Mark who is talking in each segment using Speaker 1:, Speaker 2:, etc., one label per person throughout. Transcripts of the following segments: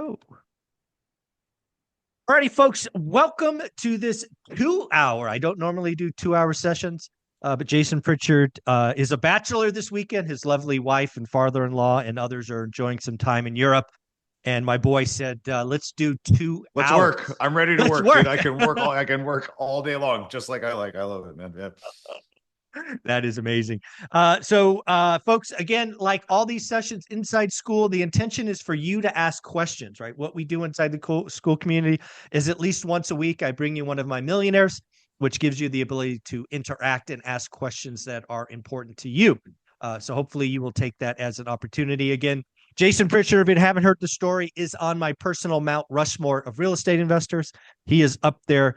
Speaker 1: go. Alrighty, folks, welcome to this 2 hour. I don't normally do 2 hour sessions, but Jason Pritchard is a bachelor this weekend. His lovely wife and father-in-law and others are enjoying some time in Europe. And my boy said, let's do 2 hours.
Speaker 2: Let's work. I'm ready to
Speaker 1: Let's
Speaker 2: work,
Speaker 1: work.
Speaker 2: dude. I can work all day long, just like I like. I love it, man. Yeah.
Speaker 1: That is amazing. Folks, again, like all these sessions inside school, the intention is for you to ask questions, right? What we do inside the school community is at least once a week, I bring you one of my millionaires, which gives you the ability to interact and ask questions that are important to you. So hopefully you will take that as an opportunity. Again, Jason Pritchard, if you haven't heard the story, is on my personal Mount Rushmore of real estate investors. He is up there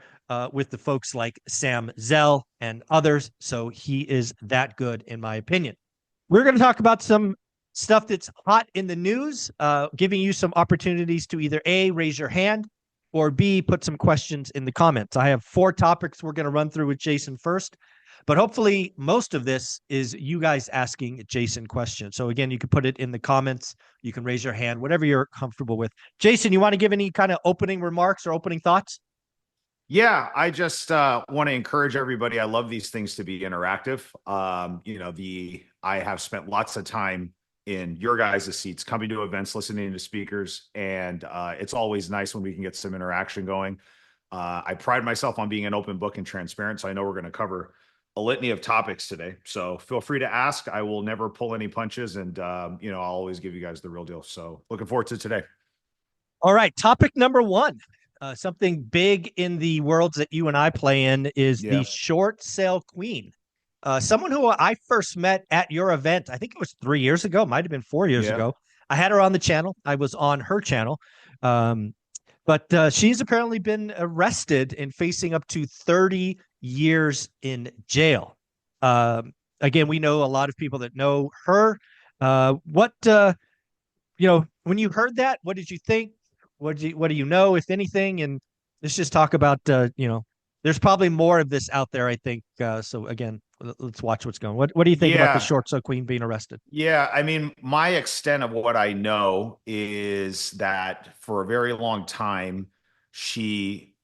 Speaker 1: with the folks like Sam Zell and others. So he is that good, in my opinion. We're going to talk about some stuff that's hot in the news, giving you some opportunities to either A, raise your hand, or B, put some questions in the comments. I have 4 topics we're going to run through with Jason first. But hopefully most of this is you guys asking Jason questions. So again, you can put it in the comments. You can raise your hand, whatever you're comfortable with. Jason, you want to give any kind of opening remarks or opening thoughts?
Speaker 2: Yeah, I just want to encourage everybody. I love these things to be interactive. I have spent lots of time in your guys' seats, coming to events, listening to speakers, and it's always nice when we can get some interaction going. I pride myself on being an open book and transparent, so I know we're going to cover a litany of topics today. So feel free to ask. I will never pull any punches, and I'll always give you guys the real deal. So looking forward to today.
Speaker 1: All right, topic number 1. Something big in the worlds that you and I play in is the short sale queen. Someone who I first met at your event, I think it was 3 years ago, might have been 4 years ago. I had her on the channel. I was on her channel. But she's apparently been arrested and facing up to 30 years in jail. Again, we know a lot of people that know her. When you heard that, what did you think? What do you know, if anything? And let's just talk about, there's probably more of this out there, I think. So again, let's watch what's going. What do you think about the short sale queen being arrested?
Speaker 2: Yeah, I mean, my extent of what I know is that for a very long time, she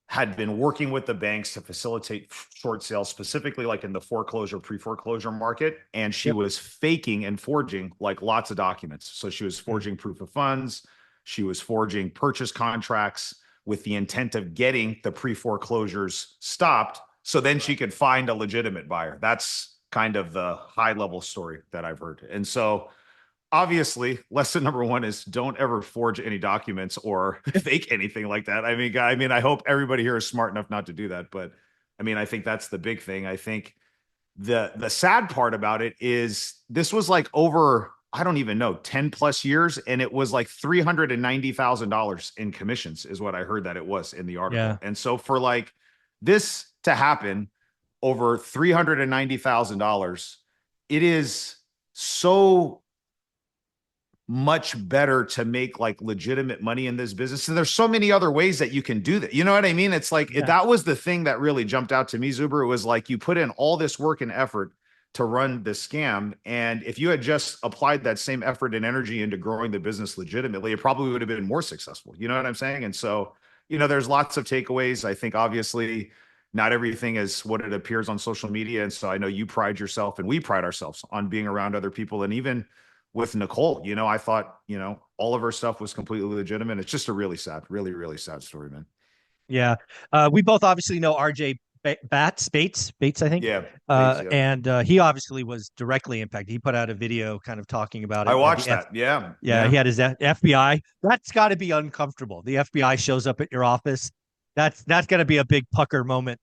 Speaker 2: had been working with the banks to facilitate short sales, specifically like in the foreclosure, pre-foreclosure market. And she was faking and forging like lots of documents. So she was forging proof of funds. She was forging purchase contracts with the intent of getting the pre-foreclosures stopped so then she could find a legitimate buyer. That's kind of the high level story that I've heard. And so obviously lesson number 1 is don't ever forge any documents or fake anything like that. I mean, I hope everybody here is smart enough not to do that. But I mean, I think that's the big thing. I think the sad part about it is this was like over, I don't even know, 10 plus years. And it was like $390,000 in commissions is what I heard that it was in the article.
Speaker 1: Yeah.
Speaker 2: And so for like this to happen over $390,000, it is so much better to make like legitimate money in this business. And there's so many other ways that you can do that. You know what I mean? It's like, that was the thing that really jumped out to me, Zuber. It was like, you put in all this work and effort to run this scam. And if you had just applied that same effort and energy into growing the business legitimately, it probably would have been more successful. You know what I'm saying? And so, there's lots of takeaways. I think obviously not everything is what it appears on social media. And so I know you pride yourself and we pride ourselves on being around other people. And even with Nicole, I thought, all of her stuff was completely legitimate. It's just a really sad, really, really sad story, man.
Speaker 1: Yeah. We both obviously know RJ Bates, I think.
Speaker 2: Yeah.
Speaker 1: And he obviously was directly impacted. He put out a video kind of talking about it.
Speaker 2: I watched that. Yeah.
Speaker 1: He had his FBI. That's got to be uncomfortable. The FBI shows up at your office. That's going to be a big pucker moment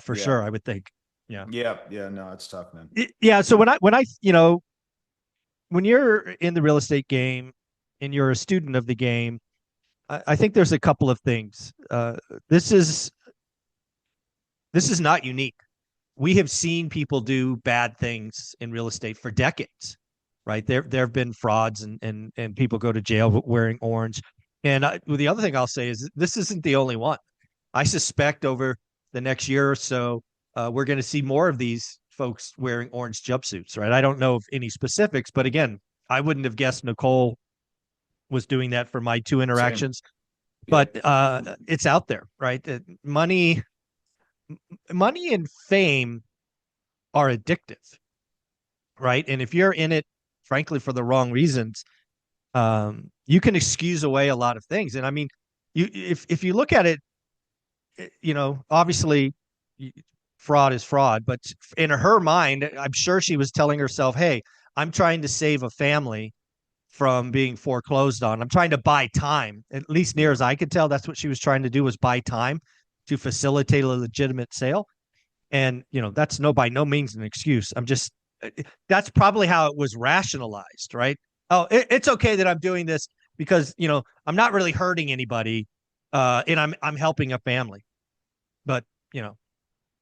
Speaker 1: for sure, I would think. Yeah.
Speaker 2: Yeah. No, it's tough, man.
Speaker 1: So when you're in the real estate game and you're a student of the game, I think there's a couple of things. This is not unique. We have seen people do bad things in real estate for decades, right? There have been frauds and people go to jail wearing orange. And the other thing I'll say is this isn't the only one. I suspect over the next year or so, we're going to see more of these folks wearing orange jumpsuits, right? I don't know of any specifics, but again, I wouldn't have guessed Nicole was doing that for my 2
Speaker 2: Same.
Speaker 1: interactions.
Speaker 2: Yeah.
Speaker 1: But it's out there, right? Money and fame are addictive, right? And if you're in it, frankly, for the wrong reasons, you can excuse away a lot of things. And I mean, if you look at it, obviously, fraud is fraud, but in her mind, I'm sure she was telling herself, "Hey, I'm trying to save a family from being foreclosed on. I'm trying to buy time." At least near
Speaker 2: Yeah.
Speaker 1: as I could tell, that's what she was trying to do, was buy time to facilitate a legitimate sale. And that's by no means an excuse. That's probably how it was rationalized, right? Oh, it's okay that I'm doing this because I'm not really hurting anybody, and I'm helping a family. But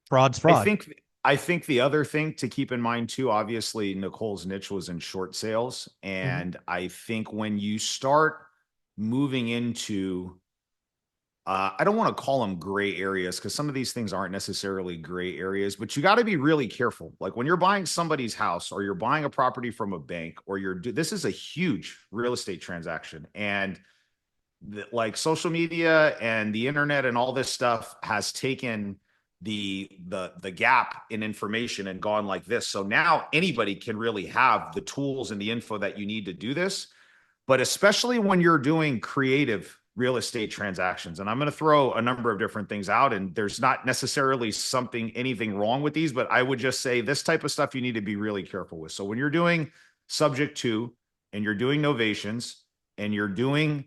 Speaker 1: fraud's
Speaker 2: I
Speaker 1: fraud.
Speaker 2: think I think the other thing to keep in mind too, obviously Nicole's niche was in short sales.
Speaker 1: Mm-hmm.
Speaker 2: And I think when you start moving into I don't want to call them gray areas because some of these things aren't necessarily gray areas, but you got to be really careful. Like when you're buying somebody's house or you're buying a property from a bank or this is a huge real estate transaction. And like social media and the internet and all this stuff has taken the gap in information and gone like this. So now anybody can really have the tools and the info that you need to do this. But especially when you're doing creative real estate transactions, and I'm going to throw a number of different things out, and there's not necessarily anything wrong with these, but I would just say this type of stuff you need to be really careful with. So when you're doing subject to, and you're doing novations, and you're doing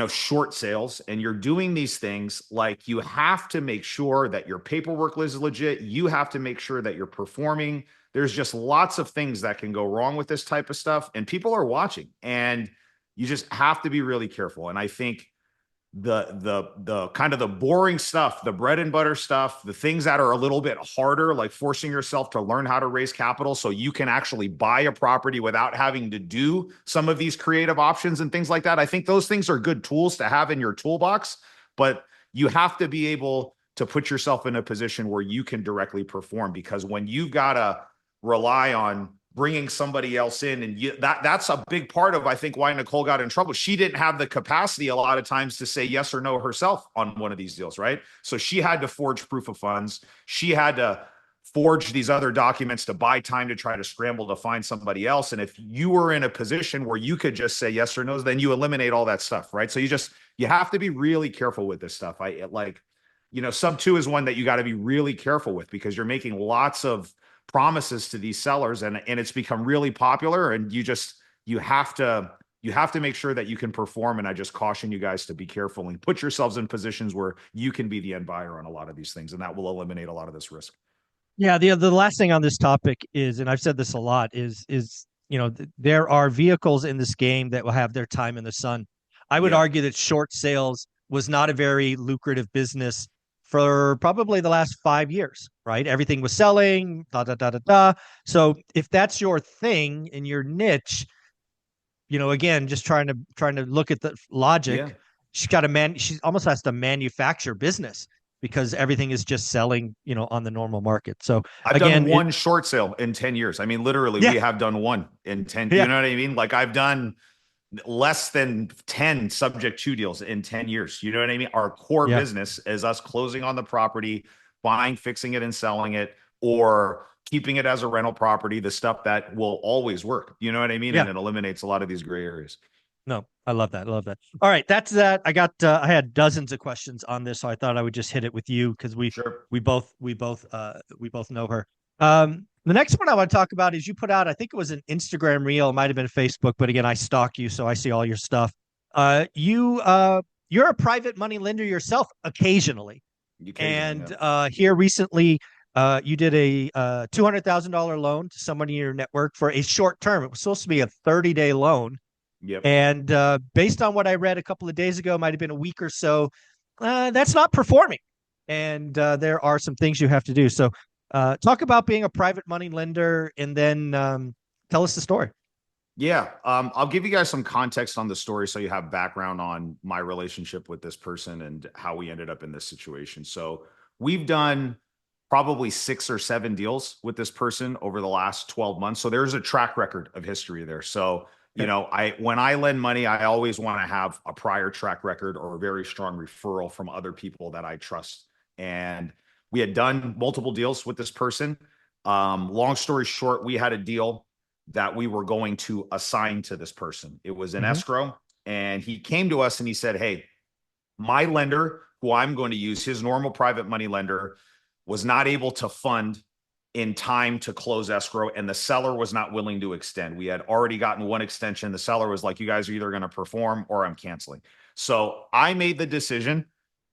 Speaker 2: short sales, and you're doing these things, like you have to make sure that your paperwork is legit. You have to make sure that you're performing. There's just lots of things that can go wrong with this type of stuff, and people are watching, and you just have to be really careful. And I think the kind of the boring stuff, the bread and butter stuff, the things that are a little bit harder, like forcing yourself to learn how to raise capital so you can actually buy a property without having to do some of these creative options and things like that. I think those things are good tools to have in your toolbox, but you have to be able to put yourself in a position where you can directly perform, because when you've got to rely on bringing somebody else in, and that's a big part of, I think, why Nicole got in trouble. She didn't have the capacity a lot of times to say yes or no herself on one of these deals, right? So she had to forge proof of funds. She had to forge these other documents to buy time to try to scramble to find somebody else. And if you were in a position where you could just say yes or no, then you eliminate all that stuff, right? So you have to be really careful with this stuff. Sub 2 is one that you got to be really careful with, because you're making lots of promises to these sellers, and it's become really popular, and you have to make sure that you can perform. And I just caution you guys to be careful and put yourselves in positions where you can be the end buyer on a lot of these things, and that will eliminate a lot of this risk.
Speaker 1: Yeah, the last thing on this topic is, and I've said this a lot, is there are vehicles in this game that will have their time in the sun. I would
Speaker 2: Yeah.
Speaker 1: argue that short sales was not a very lucrative business for probably the last 5 years, right? Everything was selling, da da da da da. So if that's your thing and your niche, again, just trying to look at the
Speaker 2: Yeah.
Speaker 1: logic, she almost has to manufacture business because everything is just selling, on the normal market. So
Speaker 2: I've done
Speaker 1: again,
Speaker 2: one short sale in 10 years. I mean, literally,
Speaker 1: yeah,
Speaker 2: we have done one in 10.
Speaker 1: yeah,
Speaker 2: You know what I mean? Like I've done less than 10 subject to deals in 10 years. You know what I mean? Our core
Speaker 1: yeah,
Speaker 2: business is us closing on the property, buying, fixing it, and selling it, or keeping it as a rental property, the stuff that will always work. You know what I mean?
Speaker 1: yeah.
Speaker 2: And it eliminates a lot of these gray areas.
Speaker 1: No, I love that. I love that. All right, that's that. I had dozens of questions on this, so I thought I would just hit it with you because we
Speaker 2: Sure.
Speaker 1: we both we both we both know her. The next one I want to talk about is you put out, I think it was an Instagram reel, it might have been Facebook, but again, I stalk you, so I see all your stuff. You're a private money lender yourself occasionally,
Speaker 2: Occasionally, yeah.
Speaker 1: and here recently, you did a $200,000 loan to someone in your network for a short term. It was supposed to be a 30-day loan.
Speaker 2: Yep.
Speaker 1: And based on what I read a couple of days ago, might have been a week or so, that's not performing. And there are some things you have to do. So talk about being a private money lender, and then tell us the story.
Speaker 2: Yeah. I'll give you guys some context on the story so you have background on my relationship with this person and how we ended up in this situation. So we've done probably 6 or 7 deals with this person over the last 12 months. So there's a track record of history there. So
Speaker 1: Okay.
Speaker 2: When I lend money, I always want to have a prior track record or a very strong referral from other people that I trust. And we had done multiple deals with this person. Long story short, we had a deal that we were going to assign to this person. It was an
Speaker 1: Hmm.
Speaker 2: escrow, and he came to us and he said, "Hey, my lender, who I'm going to use, his normal private money lender, was not able to fund in time to close escrow, and the seller was not willing to extend. We had already gotten one extension. The seller was like, you guys are either going to perform or I'm canceling." So I made the decision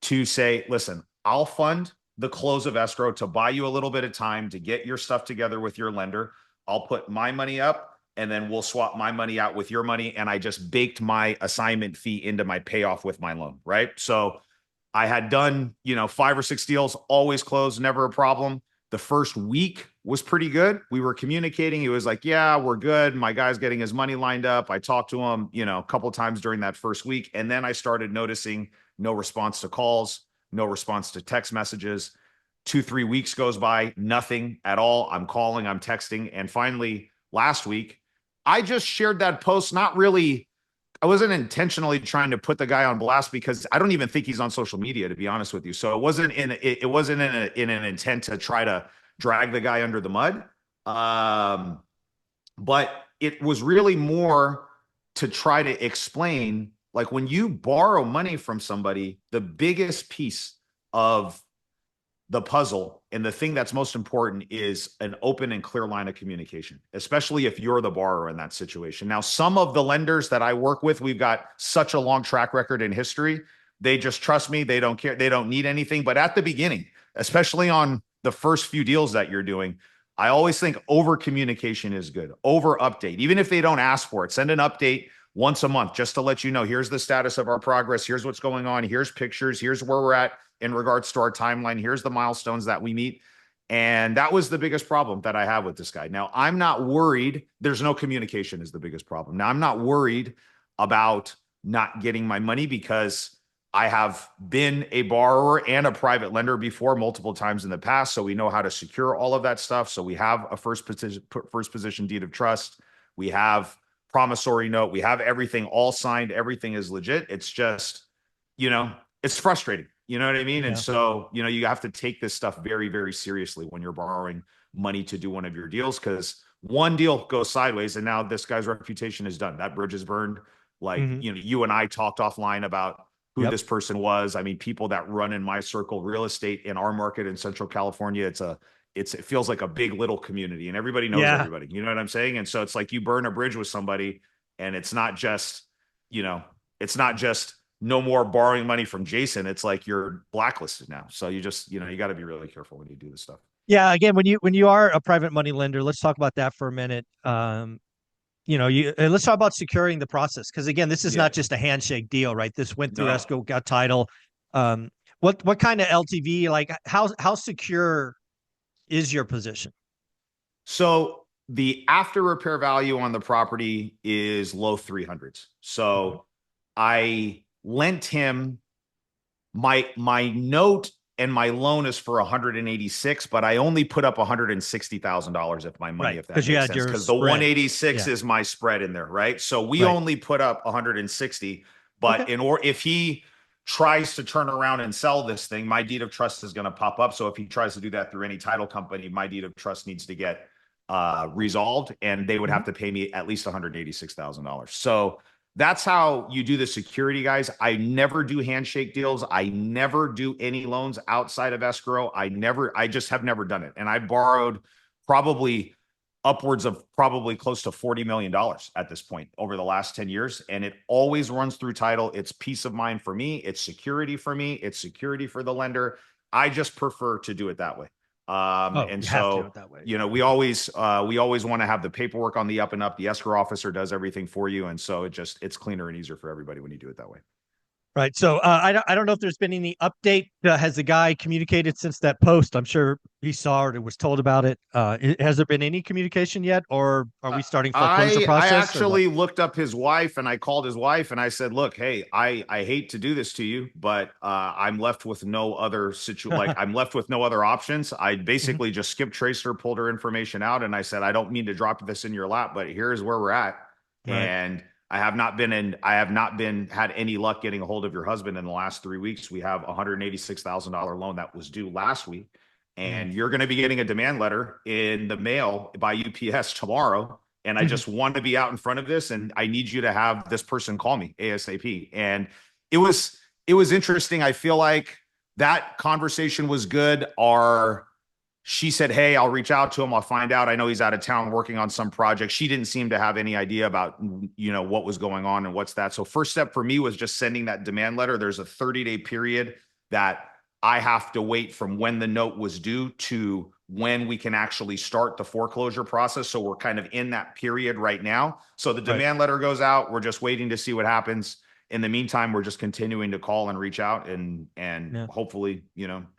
Speaker 2: to say, listen, I'll fund the close of escrow to buy you a little bit of time to get your stuff together with your lender. I'll put my money up, and then we'll swap my money out with your money. And I just baked my assignment fee into my payoff with my loan, right? So I had done, 5 or 6 deals, always closed, never a problem. The first week was pretty good. We were communicating. He was like, yeah, we're good. My guy's getting his money lined up. I talked to him, a couple of times during that first week. And then I started noticing no response to calls, no response to text messages. 2, 3 weeks goes by, nothing at all. I'm calling, I'm texting. And finally, last week, I just shared that post, not really. I wasn't intentionally trying to put the guy on blast because I don't even think he's on social media, to be honest with you. So it wasn't in an intent to try to drag the guy under the mud. But it was really more to try to explain, like, when you borrow money from somebody, the biggest piece of the puzzle and the thing that's most important is an open and clear line of communication, especially if you're the borrower in that situation. Now, some of the lenders that I work with, we've got such a long track record in history. They just trust me. They don't care. They don't need anything. But at the beginning, especially on the first few deals that you're doing, I always think over communication is good. Over update, even if they don't ask for it, send an update once a month just to let you know, here's the status of our progress. Here's what's going on. Here's pictures. Here's where we're at in regards to our timeline. Here's the milestones that we meet. And that was the biggest problem that I have with this guy. Now, I'm not worried. There's no communication is the biggest problem. Now, I'm not worried about not getting my money because I have been a borrower and a private lender before multiple times in the past. So we know how to secure all of that stuff. So we have a first position deed of trust. We have promissory note. We have everything all signed. Everything is legit. It's just, it's frustrating. You know what I mean? And
Speaker 1: Yeah.
Speaker 2: so, you have to take this stuff very, very seriously when you're borrowing money to do one of your deals, because one deal goes sideways and now this guy's reputation is done. That bridge is burned. Like,
Speaker 1: Hmm.
Speaker 2: you and I talked offline about who
Speaker 1: Yep.
Speaker 2: this person was. I mean, people that run in my circle, real estate in our market in Central California, it feels like a big little community and everybody knows
Speaker 1: Yeah.
Speaker 2: everybody. You know what I'm saying? And so it's like you burn a bridge with somebody and it's not just, you know, it's not just no more borrowing money from Jason. It's like you're blacklisted now. So you just, you got to be really careful when you do this stuff.
Speaker 1: Yeah. Again, when you are a private money lender, let's talk about that for a minute. Let's talk about securing the process, because again, this is
Speaker 2: Yeah.
Speaker 1: not just a handshake deal, right? This went through
Speaker 2: No.
Speaker 1: escrow, got title. Um, what kind of LTV? Like how secure is your position?
Speaker 2: So the after repair value on the property is low 300s.
Speaker 1: Okay.
Speaker 2: So I lent him my note and my loan is for 186, but I only put up $160,000 of my money,
Speaker 1: Right,
Speaker 2: if that
Speaker 1: because you
Speaker 2: makes
Speaker 1: had
Speaker 2: sense.
Speaker 1: your
Speaker 2: Because the
Speaker 1: spread.
Speaker 2: 186
Speaker 1: Yeah.
Speaker 2: is my spread in there, right? So we
Speaker 1: Right.
Speaker 2: only put up 160,
Speaker 1: Okay.
Speaker 2: but if he tries to turn around and sell this thing, my deed of trust is going to pop up. So if he tries to do that through any title company, my deed of trust needs to get resolved, and they would
Speaker 1: Hmm.
Speaker 2: have to pay me at least $186,000. So that's how you do the security, guys. I never do handshake deals. I never do any loans outside of escrow. I just have never done it. And I borrowed probably upwards of probably close to $40 million at this point over the last 10 years. And it always runs through title. It's peace of mind for me. It's security for me. It's security for the lender. I just prefer to do it that way.
Speaker 1: Oh,
Speaker 2: And
Speaker 1: you have to do
Speaker 2: so
Speaker 1: it that way.
Speaker 2: we always want to have the paperwork on the up and up. The escrow officer does everything for you, and so it's cleaner and easier for everybody when you do it that way.
Speaker 1: Right. So I don't know if there's been any update. Has the guy communicated since that post? I'm sure he saw it or was told about it. Has there been any communication yet, or are we starting foreclosure
Speaker 2: I
Speaker 1: process, or what?
Speaker 2: actually looked up his wife and I called his wife and I said, "Look, hey, I hate to do this to you, but I'm left with no other I'm left with no other options." I
Speaker 1: Mhm.
Speaker 2: basically just skip traced her, pulled her information out, and I said, "I don't mean to drop this in your lap, but here's where we're at.
Speaker 1: Right.
Speaker 2: And I have not had any luck getting a hold of your husband in the last 3 weeks. We have a $186,000 loan that was due last week.
Speaker 1: Mm.
Speaker 2: And you're going to be getting a demand letter in the mail by UPS tomorrow. And I just want to be out in front of this. And I need you to have this person call me ASAP. And it was, it was interesting. I feel like that conversation was good. She said, hey, I'll reach out to him. I'll find out. I know he's out of town working on some project. She didn't seem to have any idea about, what was going on and what's that. So first step for me was just sending that demand letter. There's a 30-day period that I have to wait from when the note was due to when we can actually start the foreclosure process. So we're kind of in that period right now. So the demand letter goes out. We're just waiting to see what happens. In the meantime, we're just continuing to call and reach out and hopefully,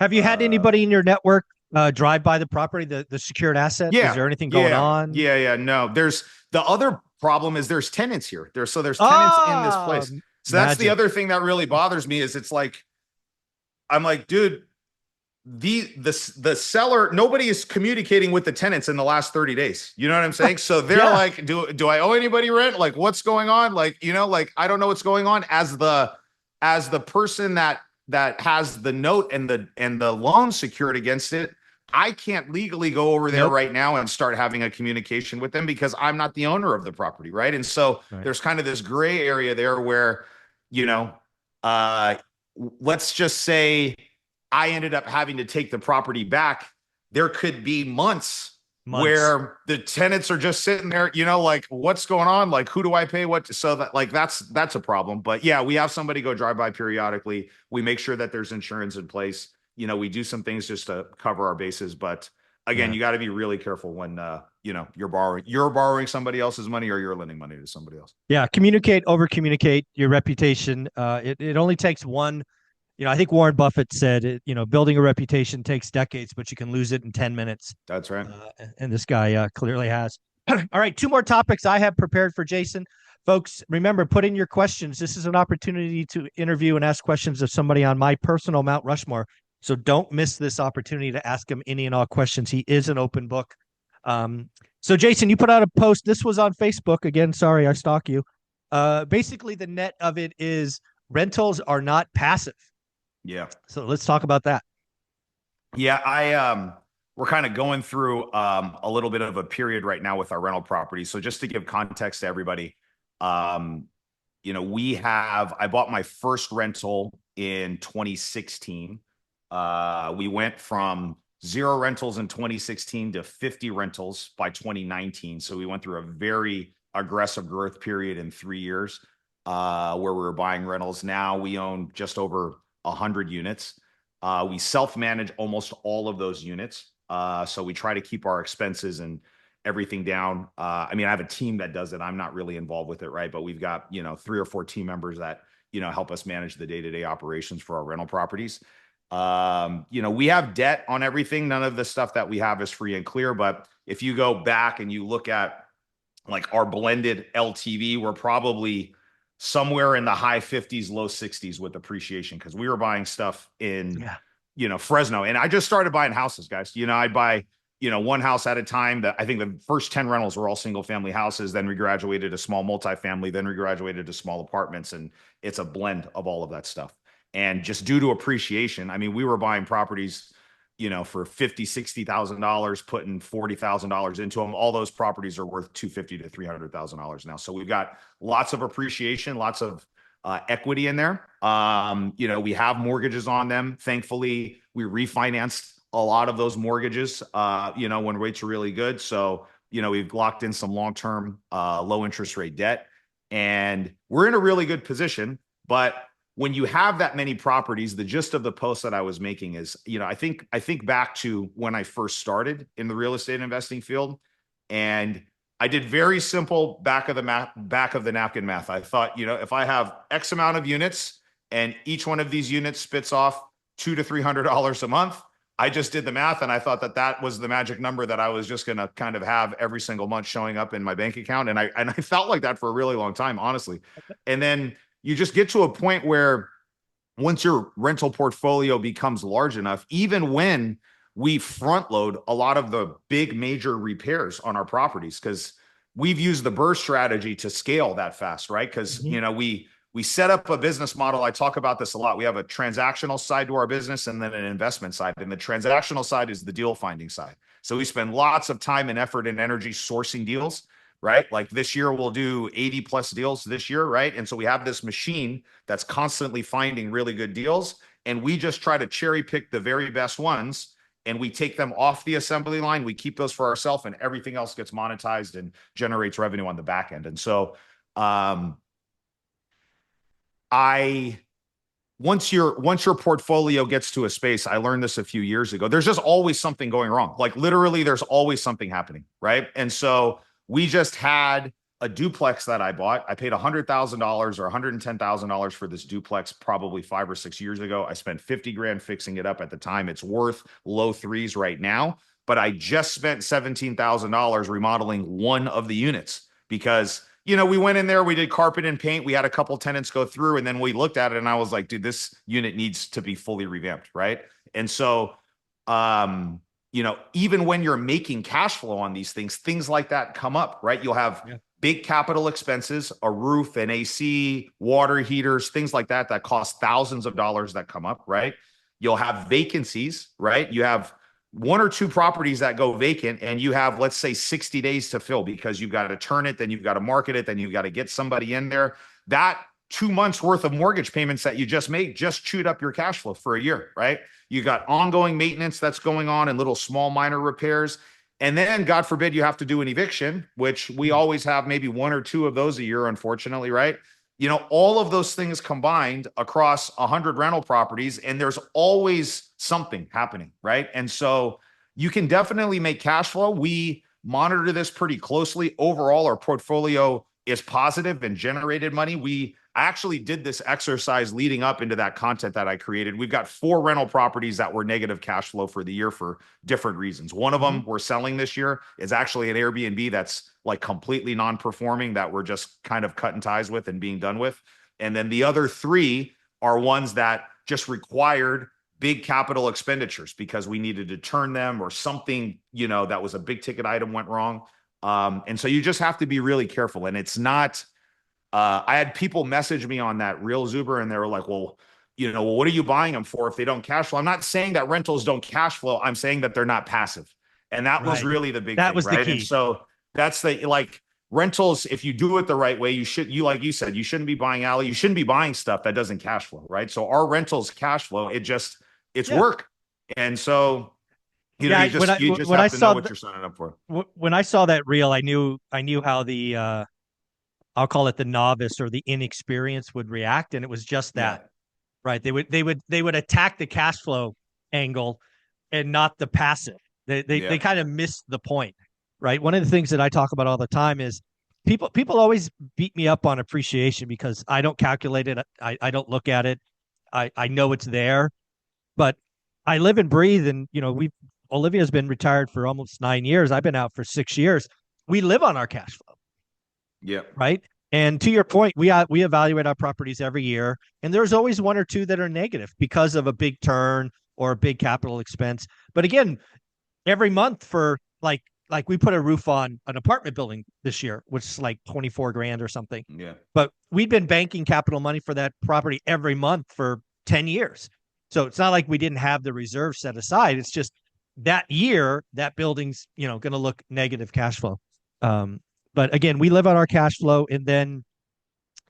Speaker 1: Have you had anybody in your network drive by the property, the secured asset? Is there anything going on?
Speaker 2: Yeah. No, there's the other problem is there's tenants here. There's tenants in this place. So that's the other thing that really bothers me is it's like, I'm like, dude, the seller, nobody is communicating with the tenants in the last 30 days. You know what I'm saying? So they're like, do I owe anybody rent? Like, what's going on? Like, I don't know what's going on as the person that has the note and the loan secured against it. I can't legally go over there right now and start having a communication with them because I'm not the owner of the property. Right. And so there's kind of this gray area there where, let's just say I ended up having to take the property back. There could be months where the tenants are just sitting there, like what's going on? Like, who do I pay what? So that like, that's a problem. But yeah, we have somebody go drive by periodically. We make sure that there's insurance in place. We do some things just to cover our bases. But again, you got to be really careful when, you're borrowing somebody else's money or you're lending money to somebody else.
Speaker 1: Yeah. Communicate, over communicate your reputation. It only takes one. I think Warren Buffett said, building a reputation takes decades, but you can lose it in 10 minutes.
Speaker 2: That's right.
Speaker 1: And this guy clearly has. All right. 2 more topics I have prepared for Jason. Folks, remember, put in your questions. This is an opportunity to interview and ask questions of somebody on my personal Mount Rushmore. So don't miss this opportunity to ask him any and all questions. He is an open book. So Jason, you put out a post. This was on Facebook. Again, sorry, I stalk you. Basically, the net of it is rentals are not passive.
Speaker 2: Yeah.
Speaker 1: So let's talk about that.
Speaker 2: Yeah, we're kind of going through a little bit of a period right now with our rental properties. So just to give context to everybody, I bought my first rental in 2016. We went from 0 rentals in 2016 to 50 rentals by 2019. So we went through a very aggressive growth period in 3 years where we were buying rentals. Now we own just over 100 units. We self-manage almost all of those units. So we try to keep our expenses and everything down. I have a team that does it. I'm not really involved with it, right? But we've got, 3 or 4 team members that, help us manage the day-to-day operations for our rental properties. We have debt on everything. None of the stuff that we have is free and clear. But if you go back and you look at like our blended LTV, we're probably somewhere in the high 50s, low 60s with appreciation because we were buying stuff in, Fresno. And I just started buying houses, guys. I'd buy, one house at a time. That I think the first 10 rentals were all single family houses. Then we graduated to small multifamily. Then we graduated to small apartments. And it's a blend of all of that stuff. And just due to appreciation, we were buying properties, for $50,000, $60,000, putting $40,000 into them. All those properties are worth $250,000 to $300,000 now. So we've got lots of appreciation, lots of equity in there. We have mortgages on them. Thankfully, we refinanced a lot of those mortgages, when rates are really good. So, we've locked in some long-term, low interest rate debt, and we're in a really good position. But when you have that many properties, the gist of the post that I was making is, I think back to when I first started in the real estate investing field, and I did very simple back of the napkin math. I thought, if I have X amount of units and each one of these units spits off $200 to $300 a month, I just did the math and I thought that was the magic number that I was just going to kind of have every single month showing up in my bank account. And I felt like that for a really long time, honestly. And then you just get to a point where once your rental portfolio becomes large enough, even when we front load a lot of the big major repairs on our properties, because we've used the burst strategy to scale that fast, right? Because,
Speaker 1: Mhm.
Speaker 2: we set up a business model. I talk about this a lot. We have a transactional side to our business and then an investment side. And the transactional side is the deal finding side. So we spend lots of time and effort and energy sourcing deals, right? Like this year, we'll do 80 plus deals this year, right? And so we have this machine that's constantly finding really good deals. And we just try to cherry pick the very best ones and we take them off the assembly line. We keep those for ourselves and everything else gets monetized and generates revenue on the back end. And so, I once your portfolio gets to a space, I learned this a few years ago, there's just always something going wrong. Like literally there's always something happening, right? And so we just had a duplex that I bought. I paid $100,000 or $110,000 for this duplex probably 5 or 6 years ago. I spent 50 grand fixing it up at the time. It's worth low threes right now, but I just spent $17,000 remodeling one of the units because we went in there, we did carpet and paint. We had a couple tenants go through and then we looked at it and I was like, dude, this unit needs to be fully revamped. Right. And so, even when you're making cash flow on these things like that come up, right? You'll have big capital expenses, a roof, an AC, water heaters, things like that, that cost thousands of dollars that come up, right? You'll have vacancies, right? You have one or two properties that go vacant and you have, let's say 60 days to fill because you've got to turn it, then you've got to market it, then you've got to get somebody in there. That 2 months worth of mortgage payments that you just made just chewed up your cash flow for a year, right? You got ongoing maintenance that's going on and little small minor repairs. And then God forbid you have to do an eviction, which we always have maybe one or two of those a year, unfortunately, right? All of those things combined across 100 rental properties, and there's always something happening, right? And so you can definitely make cash flow. We monitor this pretty closely. Overall, our portfolio is positive and generated money. We actually did this exercise leading up into that content that I created. We've got 4 rental properties that were negative cash flow for the year for different reasons. One of them we're selling this year is actually an Airbnb that's like completely non-performing that we're just kind of cutting ties with and being done with. And then the other 3 are ones that just required big capital expenditures because we needed to turn them or something, that was a big ticket item went wrong. And so you just have to be really careful. And it's not, I had people message me on that Real Zuber and they were like, well, what are you buying them for if they don't cash flow? I'm not saying that rentals don't cash flow. I'm saying that they're not passive. And that was really the big
Speaker 1: That
Speaker 2: thing,
Speaker 1: was the
Speaker 2: right?
Speaker 1: key.
Speaker 2: And so that's like rentals, if you do it the right way, like you said, you shouldn't be buying alley. You shouldn't be buying stuff that doesn't cash flow, right? So our rentals cash flow, it's work. And so, you just have to know what you're signing up for.
Speaker 1: When I saw that reel, I knew how the I'll call it the novice or the inexperienced would react, and it was just that, right? They would attack the cash flow angle and not the passive. They kind of missed the point, right? One of the things that I talk about all the time is people always beat me up on appreciation because I don't calculate it. I don't look at it. I know it's there, but I live and breathe. And Olivia's been retired for almost 9 years. I've been out for 6 years. We live on our cash flow.
Speaker 2: Yeah.
Speaker 1: Right. And to your point, we evaluate our properties every year, and there's always 1 or 2 that are negative because of a big turn or a big capital expense. But again, every month for like we put a roof on an apartment building this year, which is like 24 grand or something.
Speaker 2: Yeah.
Speaker 1: But we've been banking capital money for that property every month for 10 years. So it's not like we didn't have the reserve set aside. It's just that year, that building's, going to look negative cash flow. But again, we live on our cash flow, and then,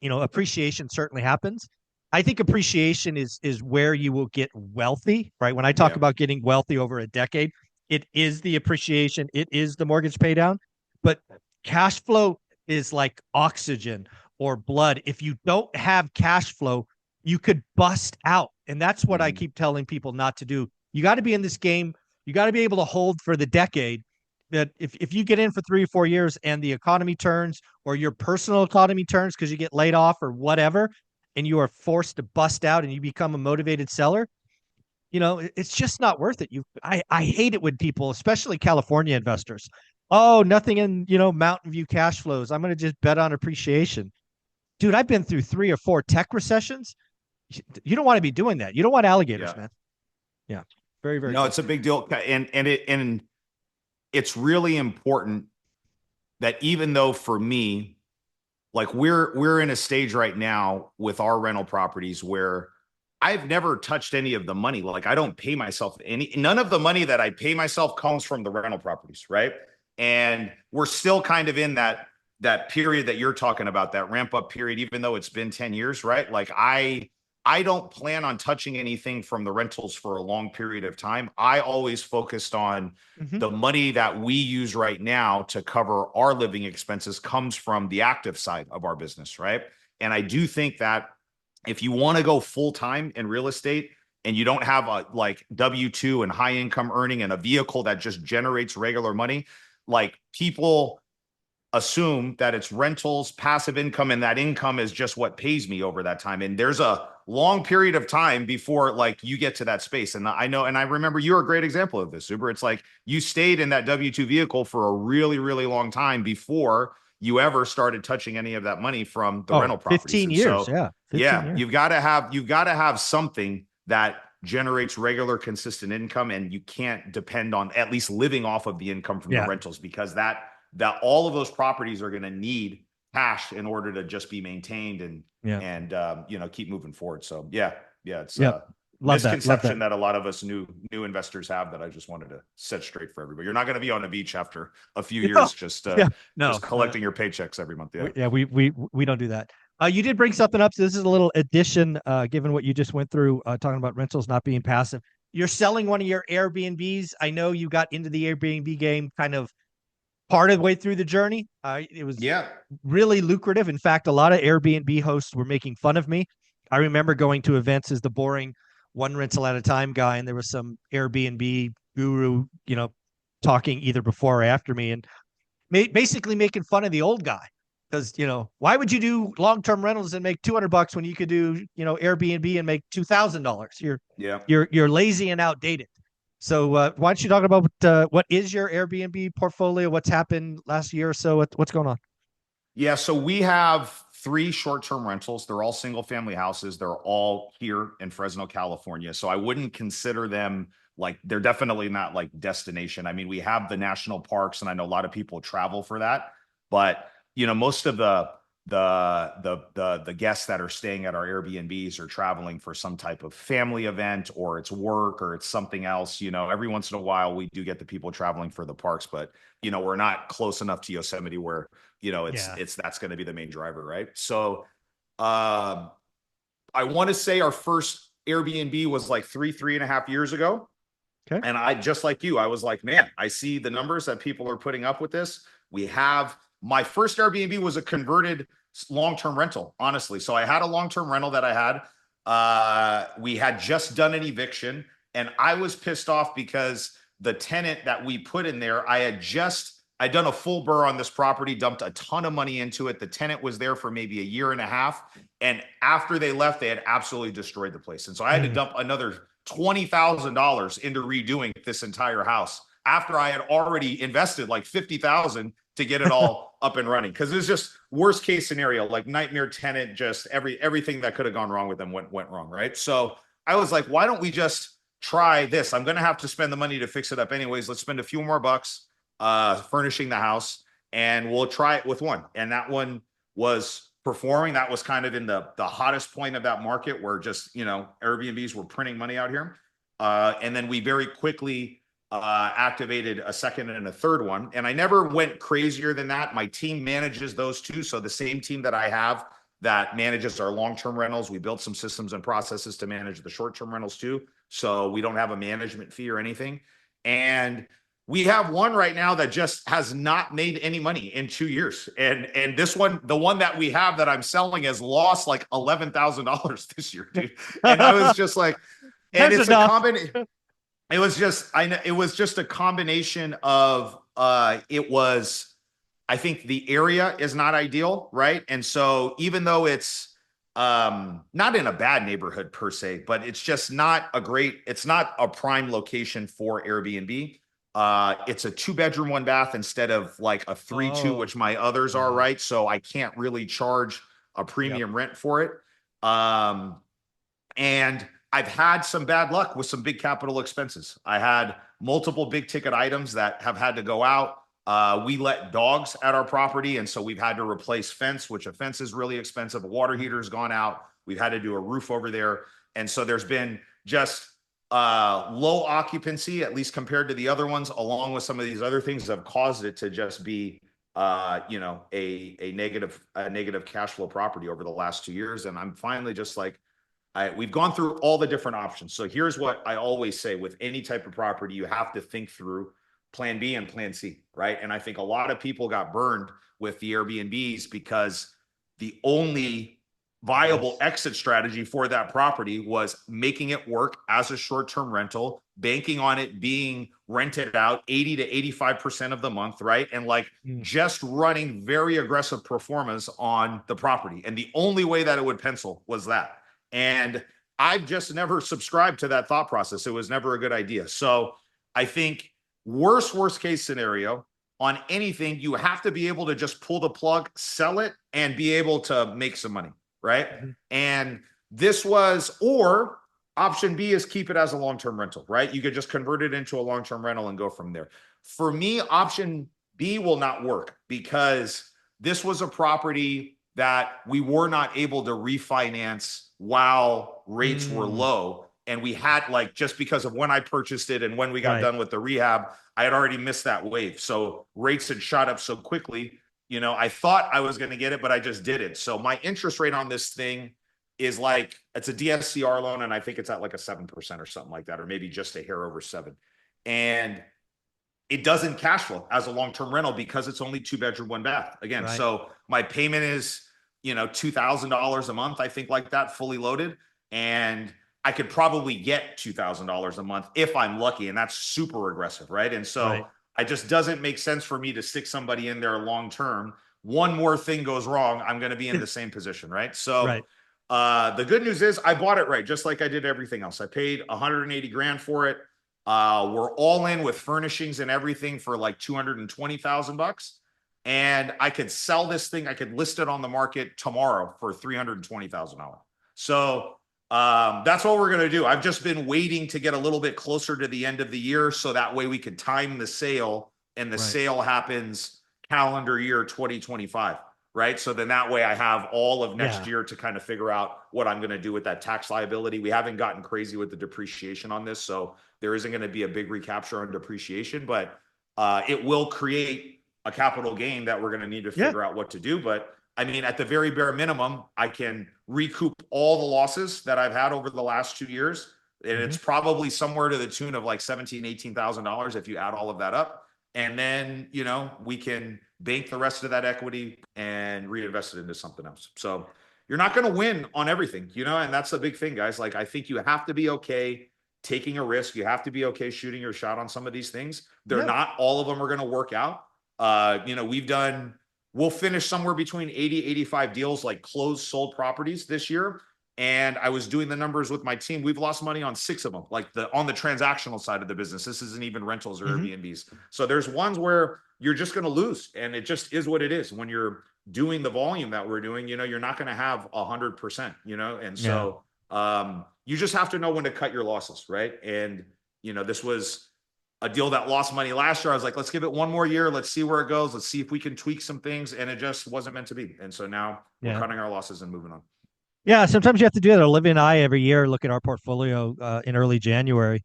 Speaker 1: appreciation certainly happens. I think appreciation is where you will get wealthy, right? When I talk about getting wealthy over a decade, it is the appreciation, it is the mortgage pay down, but cash flow is like oxygen or blood. If you don't have cash flow, you could bust out. And that's what I keep telling people not to do. You got to be in this game. You got to be able to hold for the decade. That if you get in for 3 or 4 years and the economy turns or your personal economy turns because you get laid off or whatever, and you are forced to bust out and you become a motivated seller, it's just not worth it. I hate it when people, especially California investors, oh, nothing in, Mountain View cash flows. I'm going to just bet on appreciation. Dude, I've been through 3 or 4 tech recessions. You don't want to be doing that. You don't want alligators, man. Yeah. Very, very.
Speaker 2: No, it's a big deal. And it's really important that even though for me, like we're in a stage right now with our rental properties where I've never touched any of the money. Like I don't pay myself any, none of the money that I pay myself comes from the rental properties, right? And we're still kind of in that period that you're talking about, that ramp up period, even though it's been 10 years, right? Like I don't plan on touching anything from the rentals for a long period of time. I always focused on
Speaker 1: Mhm.
Speaker 2: the money that we use right now to cover our living expenses comes from the active side of our business, right? And I do think that if you want to go full time in real estate and you don't have a like W-2 and high income earning and a vehicle that just generates regular money, like people assume that it's rentals, passive income, and that income is just what pays me over that time. And there's a long period of time before like you get to that space. And I know, and I remember you're a great example of this, Uber. It's like you stayed in that W-2 vehicle for a really, really long time before you ever started touching any of that money from the
Speaker 1: Oh,
Speaker 2: rental properties.
Speaker 1: 15
Speaker 2: And
Speaker 1: years.
Speaker 2: so,
Speaker 1: Yeah. 15
Speaker 2: yeah,
Speaker 1: years.
Speaker 2: you've got to have something that generates regular consistent income, and you can't depend on at least living off of the income from the
Speaker 1: Yeah.
Speaker 2: rentals, because that all of those properties are going to need cash in order to just be maintained
Speaker 1: Yeah.
Speaker 2: and you know, keep moving forward. So yeah, it's
Speaker 1: Yep.
Speaker 2: a
Speaker 1: Love that. Love that.
Speaker 2: misconception that a lot of us new investors have that I just wanted to set straight for everybody. You're not going to be on a beach after a few
Speaker 1: No.
Speaker 2: years
Speaker 1: Yeah. No.
Speaker 2: just collecting your paychecks every month. Yeah.
Speaker 1: Yeah, we don't do that. You did bring something up. So this is a little addition, given what you just went through, talking about rentals not being passive. You're selling one of your Airbnbs. I know you got into the Airbnb game kind of part of the way through the journey. It was
Speaker 2: Yeah.
Speaker 1: really lucrative. In fact, a lot of Airbnb hosts were making fun of me. I remember going to events as the boring one rental at a time guy, and there was some Airbnb guru, talking either before or after me, and basically making fun of the old guy because why would you do long-term rentals and make $200 when you could do Airbnb and make $2,000? You're
Speaker 2: Yeah.
Speaker 1: you're you're lazy and outdated. So why don't you talk about what is your Airbnb portfolio? What's happened last year or so? What's going on?
Speaker 2: Yeah, so we have three short-term rentals. They're all single-family houses. They're all here in Fresno, California. So I wouldn't consider them like, they're definitely not like destination. I mean, we have the national parks, and I know a lot of people travel for that, but most of the guests that are staying at our Airbnbs are traveling for some type of family event, or it's work, or it's something else. Every once in a while we do get the people traveling for the parks, but we're not close enough to Yosemite where
Speaker 1: Yeah.
Speaker 2: it's that's going to be the main driver, right? So uh, I want to say our first Airbnb was like three and a half years ago.
Speaker 1: Okay.
Speaker 2: And I, just like you, I was like, man, I see the numbers that people are putting up with this. We have, my first Airbnb was a converted long-term rental, honestly. So I had a long-term rental that I had. We had just done an eviction, and I was pissed off because the tenant that we put in there, I'd done a full burr on this property, dumped a ton of money into it. The tenant was there for maybe a year and a half. And after they left, they had absolutely destroyed the place. And so I had to dump another $20,000 into redoing this entire house after I had already invested like 50,000 to get it all up and running. Cause it's just worst case scenario, like nightmare tenant, just everything that could have gone wrong with them went wrong. Right. So I was like, why don't we just try this? I'm going to have to spend the money to fix it up anyways. Let's spend a few more bucks furnishing the house, and we'll try it with one. And that one was performing. That was kind of in the hottest point of that market where just, Airbnbs were printing money out here. And then we very quickly activated a second and a third one. And I never went crazier than that. My team manages those two. So the same team that I have that manages our long-term rentals, we built some systems and processes to manage the short-term rentals too. So we don't have a management fee or anything. And we have one right now that just has not made any money in 2 years. And this one, the one that we have that I'm selling, has lost like $11,000 this year, dude. And I was just like, and
Speaker 1: That's
Speaker 2: it's a
Speaker 1: enough.
Speaker 2: combination. It was just, I know it was just a combination of I think the area is not ideal, right? And so even though it's not in a bad neighborhood per se, but it's just not it's not a prime location for Airbnb. It's a 2-bedroom, 1 bath instead of like a 3-2,
Speaker 1: Oh,
Speaker 2: which my others are,
Speaker 1: yeah.
Speaker 2: right? So I can't really charge a
Speaker 1: Yep.
Speaker 2: premium rent for it. And I've had some bad luck with some big capital expenses. I had multiple big ticket items that have had to go out. We let dogs at our property, and so we've had to replace fence, which a fence is really expensive. A water heater's gone out. We've had to do a roof over there, and so there's been just low occupancy, at least compared to the other ones, along with some of these other things that have caused it to just be a negative cash flow property over the last 2 years. And I'm finally just like, we've gone through all the different options. So here's what I always say: with any type of property, you have to think through plan B and plan C, right? And I think a lot of people got burned with the Airbnbs because the only viable exit strategy for that property was making it work as a short-term rental, banking on it being rented out 80 to 85% of the month, right? And like just running very aggressive pro formas on the property. And the only way that it would pencil was that. And I've just never subscribed to that thought process. It was never a good idea. So I think worst case scenario on anything, you have to be able to just pull the plug, sell it, and be able to make some money, right? And this was, or option B is keep it as a long-term rental, right? You could just convert it into a long-term rental and go from there. For me, option B will not work because this was a property that we were not able to refinance while rates were low. And we had, like, just because of when I purchased it and when we got done with the rehab, I had already missed that wave. So rates had shot up so quickly, you know, I thought I was going to get it, but I just didn't. So my interest rate on this thing is like, it's a DSCR loan, and I think it's at like a 7% or something like that, or maybe just a hair over 7. And it doesn't cash flow as a long-term rental because it's only 2-bedroom, 1-bath. Again, so my payment is, you know, $2,000 a month, I think, like that, fully loaded. And I could probably get $2,000 a month if I'm lucky. And that's super aggressive, right? And so it just doesn't make sense for me to stick somebody in there long-term. One more thing goes wrong, I'm going to be in the same position, right? So the good news is I bought it right, just like I did everything else. I paid 180 grand for it. We're all in with furnishings and everything for like 220,000 bucks. And I could sell this thing. I could list it on the market tomorrow for $320,000. So that's what we're going to do. I've just been waiting to get a little bit closer to the end of the year, so that way we could time the sale, and the sale happens calendar year 2025, right? So then that way I have all of next year to kind of figure out what I'm going to do with that tax liability. We haven't gotten crazy with the depreciation on this, so there isn't going to be a big recapture on depreciation, but it will create a capital gain that we're going to need to figure out what to do. But I mean, at the very bare minimum, I can recoup all the losses that I've had over the last 2 years. And it's probably somewhere to the tune of like $17,000, $18,000 if you add all of that up. And then, you know, we can bank the rest of that equity and reinvest it into something else. So you're not going to win on everything, you know, and that's the big thing, guys. Like, I think you have to be okay taking a risk. You have to be okay shooting your shot on some of these things. They're not all of them are going to work out. You know, we'll finish somewhere between 80, 85 deals, like closed, sold properties this year. And I was doing the numbers with my team. We've lost money on 6 of them, like on the transactional side of the business. This isn't even rentals or Airbnbs. So there's ones where you're just going to lose, and it just is what it is. When you're doing the volume that we're doing, you know, you're not going to have 100%, you know? And so, you just have to know when to cut your losses. Right. And, you know, this was a deal that lost money last year. I was like, let's give it one more year. Let's see where it goes. Let's see if we can tweak some things. And it just wasn't meant to be. And so now we're cutting our losses and moving on.
Speaker 1: Yeah, sometimes you have to do that. Olivia and I every year look at our portfolio in early January,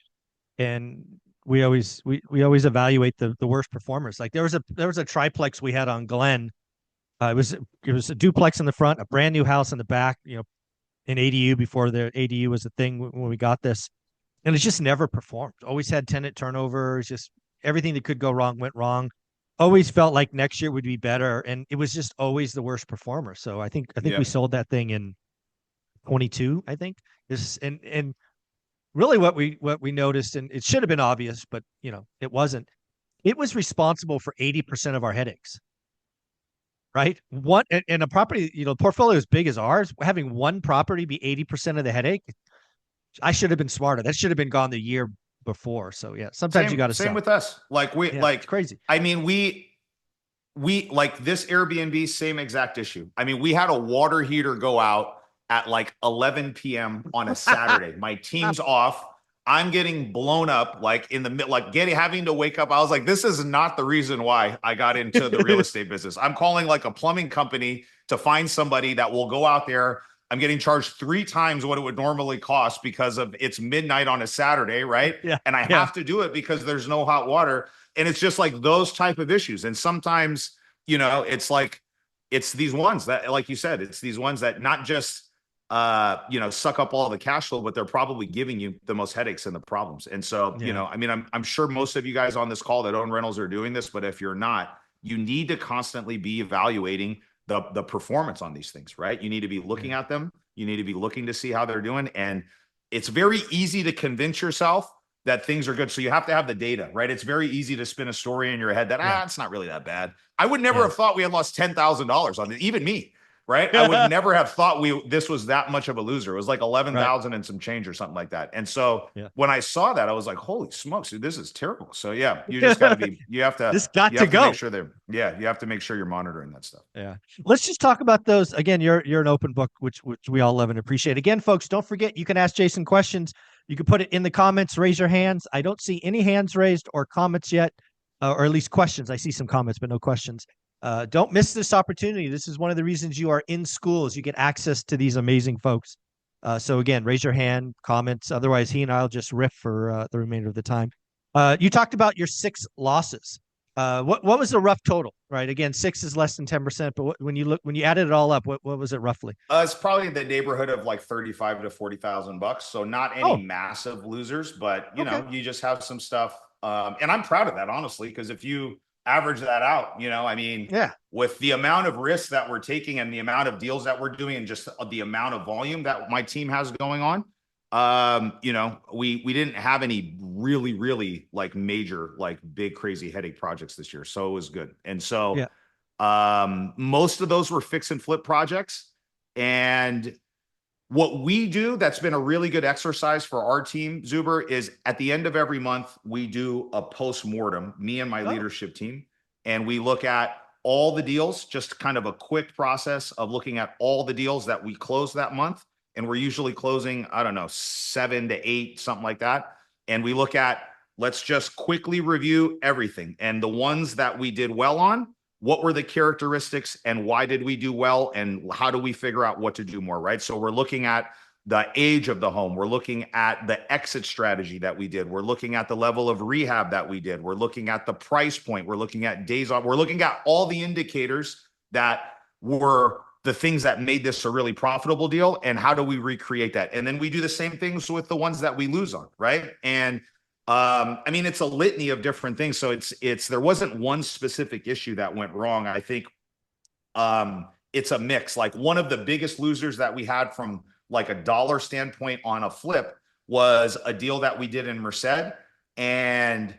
Speaker 1: and we always evaluate the worst performers. Like there was a triplex we had on Glen. It was a duplex in the front, a brand new house in the back. You know, an ADU before the ADU was a thing when we got this, and it's just never performed. Always had tenant turnover. Just everything that could go wrong went wrong. Always felt like next year would be better, and it was just always the worst performer. So I think we sold that thing in 22, I think. This and really what we noticed, and it should have been obvious, but you know, it wasn't. It was responsible for 80% of our headaches. Right? One in a property, you know, portfolio as big as ours, having one property be 80% of the headache. I should have been smarter. That should have been gone the year before. So yeah, sometimes you got to
Speaker 2: same with us. Like
Speaker 1: it's crazy.
Speaker 2: I mean, we like this Airbnb, same exact issue. I mean, we had a water heater go out at like 11 p.m. on a Saturday. My team's off. I'm getting blown up like in the mid, like getting having to wake up. I was like, this is not the reason why I got into the real estate business. I'm calling like a plumbing company to find somebody that will go out there. I'm getting charged 3 times what it would normally cost because of it's midnight on a Saturday, right?
Speaker 1: Yeah.
Speaker 2: And I
Speaker 1: Yeah.
Speaker 2: have to do it because there's no hot water. And it's just like those type of issues. And sometimes, it's like it's these ones that, like you said, it's these ones that not just suck up all the cash flow, but they're probably giving you the most headaches and the problems. And so,
Speaker 1: Yeah.
Speaker 2: I mean, I'm sure most of you guys on this call that own rentals are doing this, but if you're not, you need to constantly be evaluating the performance on these things, right? You need to be looking at them. You need to be looking to see how they're doing. And it's very easy to convince yourself that things are good. So you have to have the data, right? It's very easy to spin a story in your head that, it's not really that bad. I would never have thought we had lost $10,000 on it, even me. Right. I would never have thought this was that much of a loser. It was like 11,000 and some change or something like that. And so when I saw that, I was like, holy smokes, dude, this is terrible. So yeah, you just got to you have to
Speaker 1: go.
Speaker 2: Make sure you have to make sure you're monitoring that stuff.
Speaker 1: Yeah. Let's just talk about those. Again, you're an open book, which we all love and appreciate. Again, folks, don't forget, you can ask Jason questions. You can put it in the comments, raise your hands. I don't see any hands raised or comments yet, or at least questions. I see some comments, but no questions. Don't miss this opportunity. This is one of the reasons you are in school, is you get access to these amazing folks. So again, raise your hand, comments. Otherwise, he and I'll just riff for the remainder of the time. You talked about your 6 losses. What was the rough total? Right. Again, 6 is less than 10%. But when you added it all up, what was it roughly?
Speaker 2: It's probably in the neighborhood of like 35 to 40,000 bucks. So not any massive losers, but you just have some stuff. And I'm proud of that, honestly, because if you average that out, I mean, with the amount of risk that we're taking and the amount of deals that we're doing and just the amount of volume that my team has going on, we didn't have any really, really like major, like big, crazy headache projects this year. So it was good. And so, most of those were fix and flip projects. And what we do that's been a really good exercise for our team, Zuber, is at the end of every month, we do a post-mortem, me and my leadership team, and we look at all the deals, just kind of a quick process of looking at all the deals that we closed that month. And we're usually closing, I don't know, 7 to 8, something like that. And we look at, let's just quickly review everything. And the ones that we did well on, what were the characteristics and why did we do well? And how do we figure out what to do more, right? So we're looking at the age of the home. We're looking at the exit strategy that we did. We're looking at the level of rehab that we did. We're looking at the price point. We're looking at days on. We're looking at all the indicators that were the things that made this a really profitable deal. And how do we recreate that? And then we do the same things with the ones that we lose on, right? And I mean, it's a litany of different things. So there wasn't one specific issue that went wrong. I think it's a mix. Like one of the biggest losers that we had from like a dollar standpoint on a flip was a deal that we did in Merced. And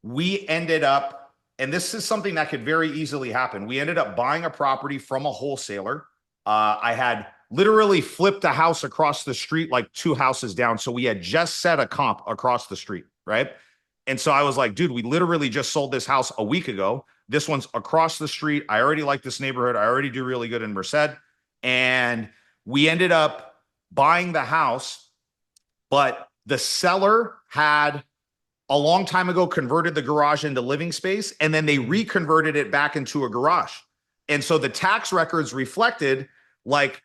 Speaker 2: we ended up, and this is something that could very easily happen. We ended up buying a property from a wholesaler. I had literally flipped a house across the street, like 2 houses down. So we had just set a comp across the street, right? And so I was like, dude, we literally just sold this house a week ago. This one's across the street. I already like this neighborhood. I already do really good in Merced. And we ended up buying the house, but the seller had a long time ago converted the garage into living space, and then they reconverted it back into a garage. And so the tax records reflected like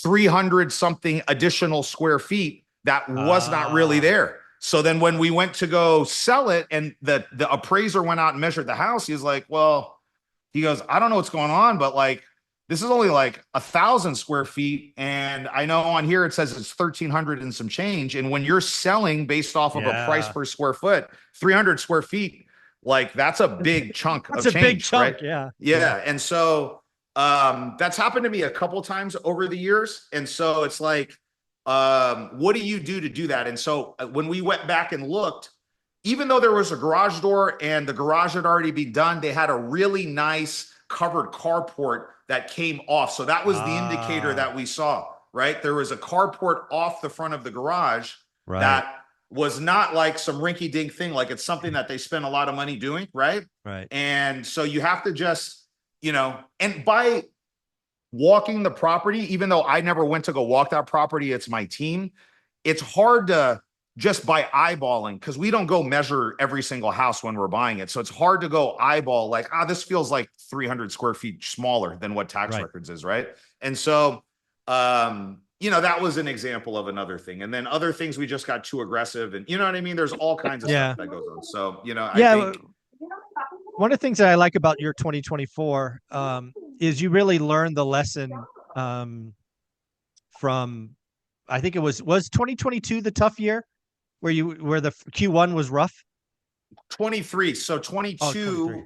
Speaker 2: 300 something additional square feet that was not really there. So then when we went to go sell it and the appraiser went out and measured the house, he was like, well, he goes, I don't know what's going on, but like, this is only like 1,000 square feet. And I know on here it says it's 1,300 and some change. And when you're selling based off of a price per square foot, 300 square feet, like that's a big chunk of change. That's a big chunk, right? Yeah. And so that's happened to me a couple times over the years. And so it's like, what do you do to do that? And so when we went back and looked, even though there was a garage door and the garage had already been done, they had a really nice covered carport that came off. So that was the indicator that we saw, right? There was a carport off the front of the garage that was not like some rinky dink thing. Like it's something that they spend a lot of money doing. Right. And so you have to just, and by walking the property, even though I never went to go walk that property, it's my team. It's hard to just by eyeballing, because we don't go measure every single house when we're buying it. So it's hard to go eyeball like, this feels like 300 square feet smaller than what tax
Speaker 1: Right.
Speaker 2: records is, right? And so, that was an example of another thing. And then other things, we just got too aggressive. And you know what I mean? There's all kinds of
Speaker 1: Yeah.
Speaker 2: stuff that goes on. So, I
Speaker 1: Yeah.
Speaker 2: think
Speaker 1: One of the things that I like about your 2024 is you really learned the lesson from, I think it was 2022 the tough year where the Q1 was rough?
Speaker 2: 23. So
Speaker 1: Oh, 23.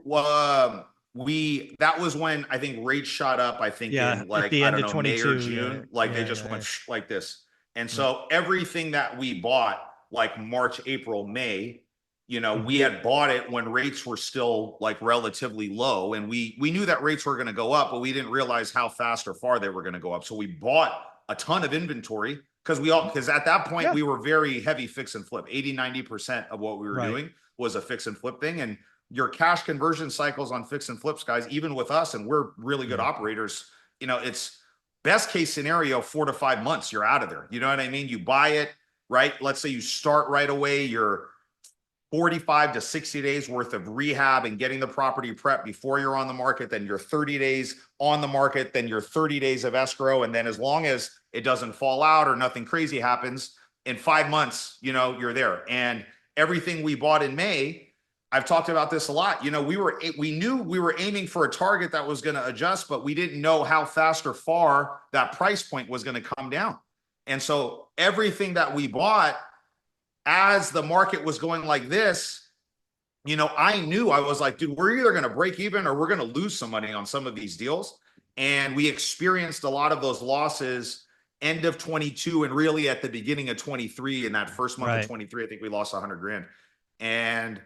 Speaker 2: 22, that was when I think rates shot up. I think
Speaker 1: Yeah,
Speaker 2: in
Speaker 1: at
Speaker 2: like,
Speaker 1: the
Speaker 2: I
Speaker 1: end
Speaker 2: don't
Speaker 1: of
Speaker 2: know, May or
Speaker 1: 22. Yeah.
Speaker 2: June, like they
Speaker 1: Yeah.
Speaker 2: just
Speaker 1: Yeah.
Speaker 2: went like this. And
Speaker 1: Yeah.
Speaker 2: so everything that we bought, like March, April, May, we
Speaker 1: Mhm.
Speaker 2: had bought it when rates were still like relatively low. And we knew that rates were going to go up, but we didn't realize how fast or far they were going to go up. So we bought a ton of inventory because at that point
Speaker 1: Yeah.
Speaker 2: we were very heavy fix and flip. 80-90% of what we were
Speaker 1: Right.
Speaker 2: doing was a fix and flip thing. And your cash conversion cycles on fix and flips, guys, even with us, and we're really good
Speaker 1: Yeah.
Speaker 2: operators, it's best case scenario, 4 to 5 months, you're out of there. You know what I mean? You buy it, right? Let's say you start right away, you're 45 to 60 days worth of rehab and getting the property prep before you're on the market, then you're 30 days on the market, then you're 30 days of escrow. And then as long as it doesn't fall out or nothing crazy happens, in 5 months, you're there. And everything we bought in May, I've talked about this a lot. We knew we were aiming for a target that was going to adjust, but we didn't know how fast or far that price point was going to come down. And so everything that we bought, as the market was going like this, I knew, I was like, dude, we're either going to break even or we're going to lose some money on some of these deals. And we experienced a lot of those losses end of 22 and really at the beginning of 23. In that first month of
Speaker 1: Right.
Speaker 2: 23, I think we lost 100 grand. And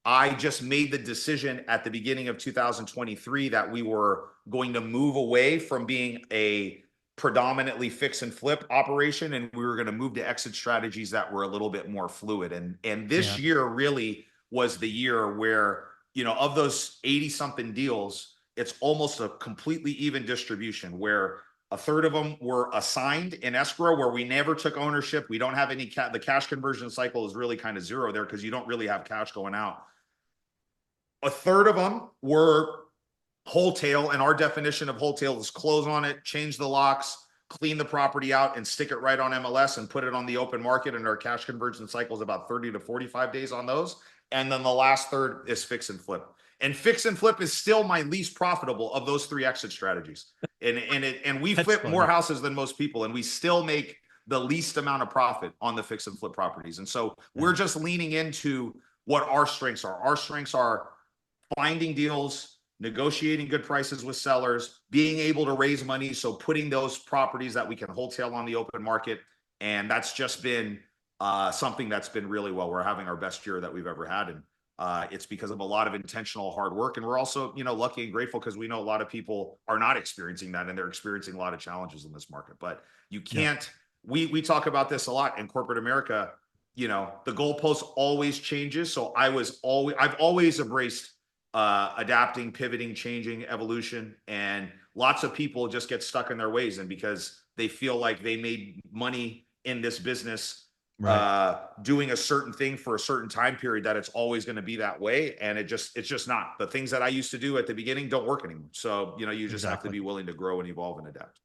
Speaker 2: I just made the decision at the beginning of 2023 that we were going to move away from being a predominantly fix and flip operation, and we were going to move to exit strategies that were a little bit more fluid. And this
Speaker 1: Yeah.
Speaker 2: year really was the year where, of those 80 something deals, it's almost a completely even distribution, where a third of them were assigned in escrow, where we never took ownership. We don't have any the cash conversion cycle is really kind of zero there because you don't really have cash going out. A third of them were wholesale, and our definition of wholesale is close on it, change the locks, clean the property out, and stick it right on MLS and put it on the open market. And our cash conversion cycle is about 30 to 45 days on those. And then the last third is fix and flip. And fix and flip is still my least profitable of those three exit strategies. And we
Speaker 1: That's
Speaker 2: flip more
Speaker 1: funny.
Speaker 2: houses than most people, and we still make the least amount of profit on the fix and flip properties. And so we're
Speaker 1: Yeah.
Speaker 2: just leaning into what our strengths are. Our strengths are finding deals, negotiating good prices with sellers, being able to raise money. So putting those properties that we can wholesale on the open market. And that's just been something that's been really well. We're having our best year that we've ever had. And it's because of a lot of intentional hard work. And we're also, lucky and grateful because we know a lot of people are not experiencing that, and they're experiencing a lot of challenges in this market. But you
Speaker 1: Yeah.
Speaker 2: can't, we talk about this a lot in corporate America. The goalpost always changes. So I've always embraced adapting, pivoting, changing, evolution. And lots of people just get stuck in their ways. And because they feel like they made money in this business
Speaker 1: Right.
Speaker 2: doing a certain thing for a certain time period, that it's always going to be that way. And it's just not. The things that I used to do at the beginning don't work anymore. So, you just have to
Speaker 1: Exactly.
Speaker 2: be willing to grow and evolve and adapt.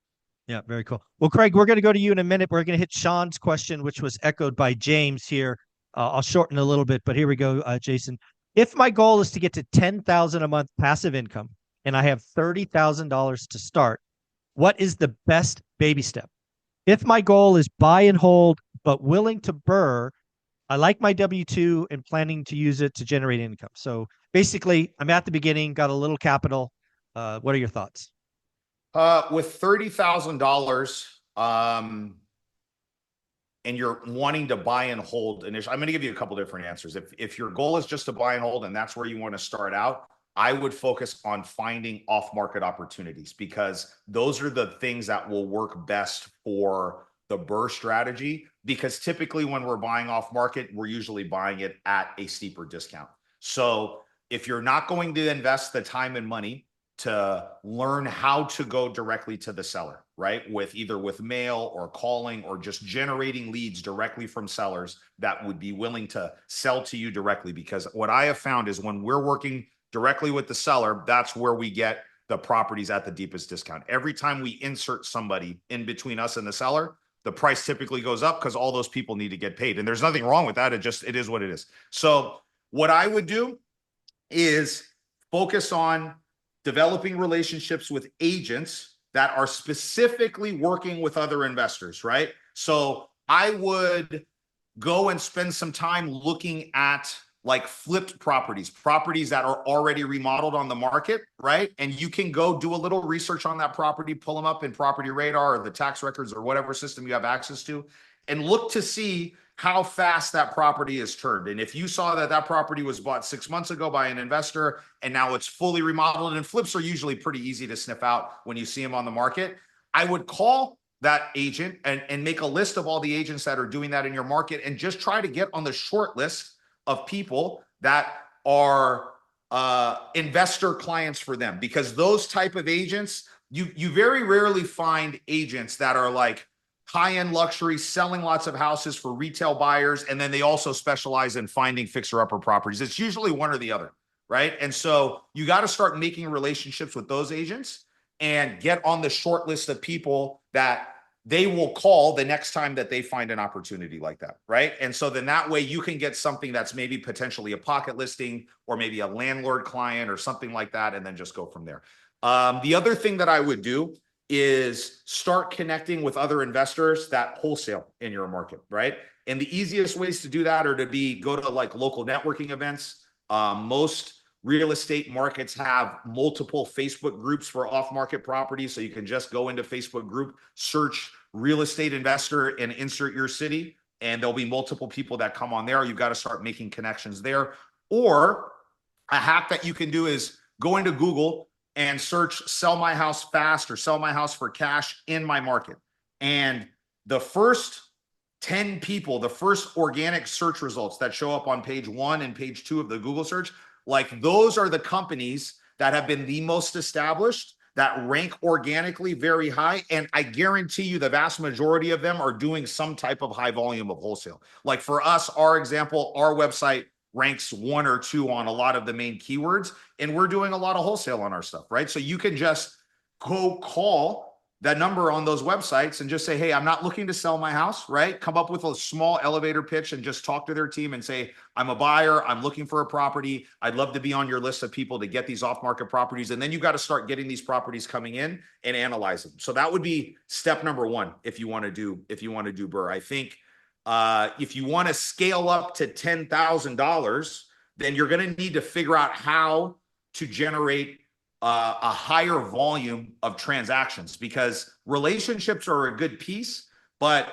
Speaker 1: Yeah, very cool. Well, Craig, we're going to go to you in a minute. We're going to hit Sean's question, which was echoed by James here. I'll shorten a little bit, but here we go, Jason. If my goal is to get to 10,000 a month passive income and I have $30,000 to start, what is the best baby step? If my goal is buy and hold, but willing to burr, I like my W-2 and planning to use it to generate income. So basically, I'm at the beginning, got a little capital. What are your thoughts?
Speaker 2: With $30,000, and you're wanting to buy and hold initially, I'm going to give you a couple different answers. If your goal is just to buy and hold, and that's where you want to start out, I would focus on finding off-market opportunities, because those are the things that will work best for the burr strategy. Because typically when we're buying off market, we're usually buying it at a steeper discount. So if you're not going to invest the time and money to learn how to go directly to the seller, right? With either with mail or calling or just generating leads directly from sellers that would be willing to sell to you directly. Because what I have found is when we're working directly with the seller, that's where we get the properties at the deepest discount. Every time we insert somebody in between us and the seller, the price typically goes up because all those people need to get paid. And there's nothing wrong with that. It is what it is. So what I would do is focus on developing relationships with agents that are specifically working with other investors, right? So I would go and spend some time looking at like flipped properties that are already remodeled on the market, right? And you can go do a little research on that property, pull them up in Property Radar or the tax records or whatever system you have access to, and look to see how fast that property is turned. And if you saw that that property was bought 6 months ago by an investor and now it's fully remodeled, and flips are usually pretty easy to sniff out when you see them on the market, I would call that agent and make a list of all the agents that are doing that in your market and just try to get on the short list of people that are investor clients for them. Because those type of agents, you very rarely find agents that are like high-end luxury, selling lots of houses for retail buyers, and then they also specialize in finding fixer-upper properties. It's usually one or the other, right? And so you got to start making relationships with those agents and get on the short list of people that they will call the next time that they find an opportunity like that, right? And so then that way you can get something that's maybe potentially a pocket listing or maybe a landlord client or something like that, and then just go from there. The other thing that I would do is start connecting with other investors that wholesale in your market, right? And the easiest ways to do that are to go to like local networking events. Most real estate markets have multiple Facebook groups for off-market properties. So you can just go into Facebook group, search real estate investor and insert your city, and there'll be multiple people that come on there. You've got to start making connections there. Or a hack that you can do is go into Google and search sell my house fast or sell my house for cash in my market. And the first 10 people, the first organic search results that show up on page 1 and page 2 of the Google search, like those are the companies that have been the most established, that rank organically very high. And I guarantee you the vast majority of them are doing some type of high volume of wholesale. Like for us, our example, our website ranks 1 or 2 on a lot of the main keywords, and we're doing a lot of wholesale on our stuff, right? So you can just go call that number on those websites and just say, hey, I'm not looking to sell my house, right? Come up with a small elevator pitch and just talk to their team and say, I'm a buyer, I'm looking for a property, I'd love to be on your list of people to get these off-market properties. And then you got to start getting these properties coming in and analyze them. So that would be step number 1 if you want to do BRRRR. I think if you want to scale up to $10,000, then you're going to need to figure out how to generate a higher volume of transactions, because relationships are a good piece, but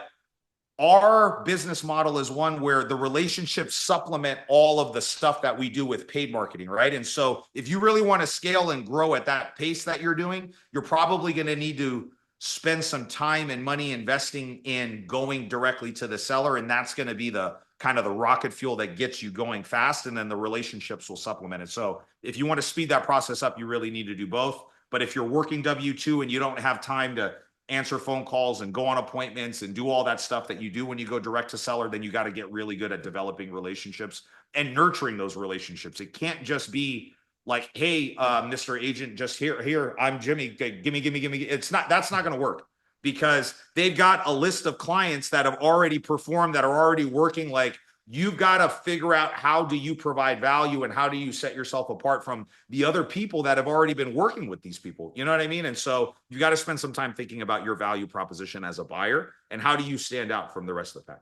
Speaker 2: our business model is one where the relationships supplement all of the stuff that we do with paid marketing, right? And so if you really want to scale and grow at that pace that you're doing, you're probably going to need to spend some time and money investing in going directly to the seller. And that's going to be the kind of the rocket fuel that gets you going fast. And then the relationships will supplement it. So if you want to speed that process up, you really need to do both. But if you're working W-2 and you don't have time to answer phone calls and go on appointments and do all that stuff that you do when you go direct to seller, then you got to get really good at developing relationships and nurturing those relationships. It can't just be like, hey, Mr. Agent, just here, I'm Jimmy, gimme. That's not going to work, because they've got a list of clients that have already performed, that are already working. Like, you've got to figure out how do you provide value and how do you set yourself apart from the other people that have already been working with these people. You know what I mean? And so you got to spend some time thinking about your value proposition as a buyer and how do you stand out from the rest of the pack.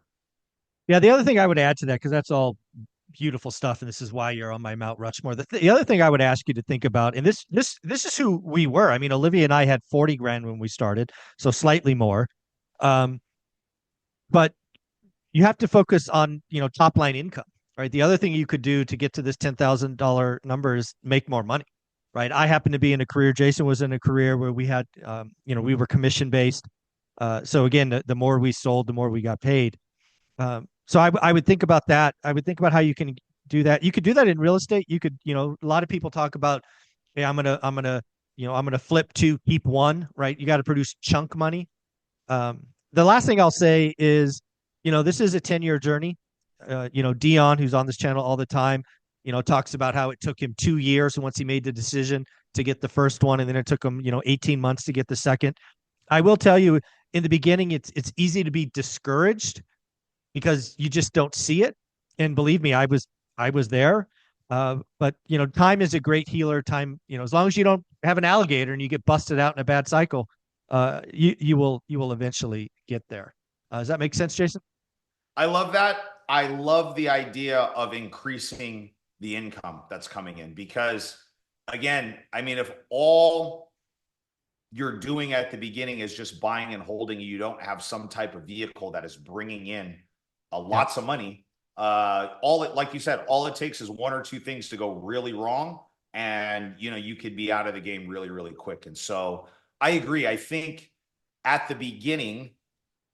Speaker 1: Yeah, the other thing I would add to that, because that's all beautiful stuff, and this is why you're on my Mount Rushmore. The other thing I would ask you to think about, and this is who we were. I mean, Olivia and I had 40 grand when we started, so slightly more. But you have to focus on, top line income, right? The other thing you could do to get to this $10,000 number is make more money, right? I happen to be in a career, Jason was in a career where we had, we were commission based. So again, the more we sold, the more we got paid. So I would think about that. I would think about how you can do that. You could do that in real estate. You could, a lot of people talk about, hey, I'm gonna I'm going to flip two, keep one, right? You got to produce chunk money. The last thing I'll say is, this is a 10-year journey. Dion, who's on this channel all the time, talks about how it took him 2 years once he made the decision to get the first one, and then it took him, 18 months to get the second. I will tell you, in the beginning, it's easy to be discouraged because you just don't see it. And believe me, I was there. But time is a great healer. Time, as long as you don't have an alligator and you get busted out in a bad cycle, you will eventually get there. Does that make sense, Jason?
Speaker 2: I love that. I love the idea of increasing the income that's coming in because, again, I mean, if all you're doing at the beginning is just buying and holding, you don't have some type of vehicle that is bringing in
Speaker 1: Yeah.
Speaker 2: lots of money. Like you said, all it takes is one or two things to go really wrong, and you could be out of the game really, really quick. And so I agree. I think at the beginning,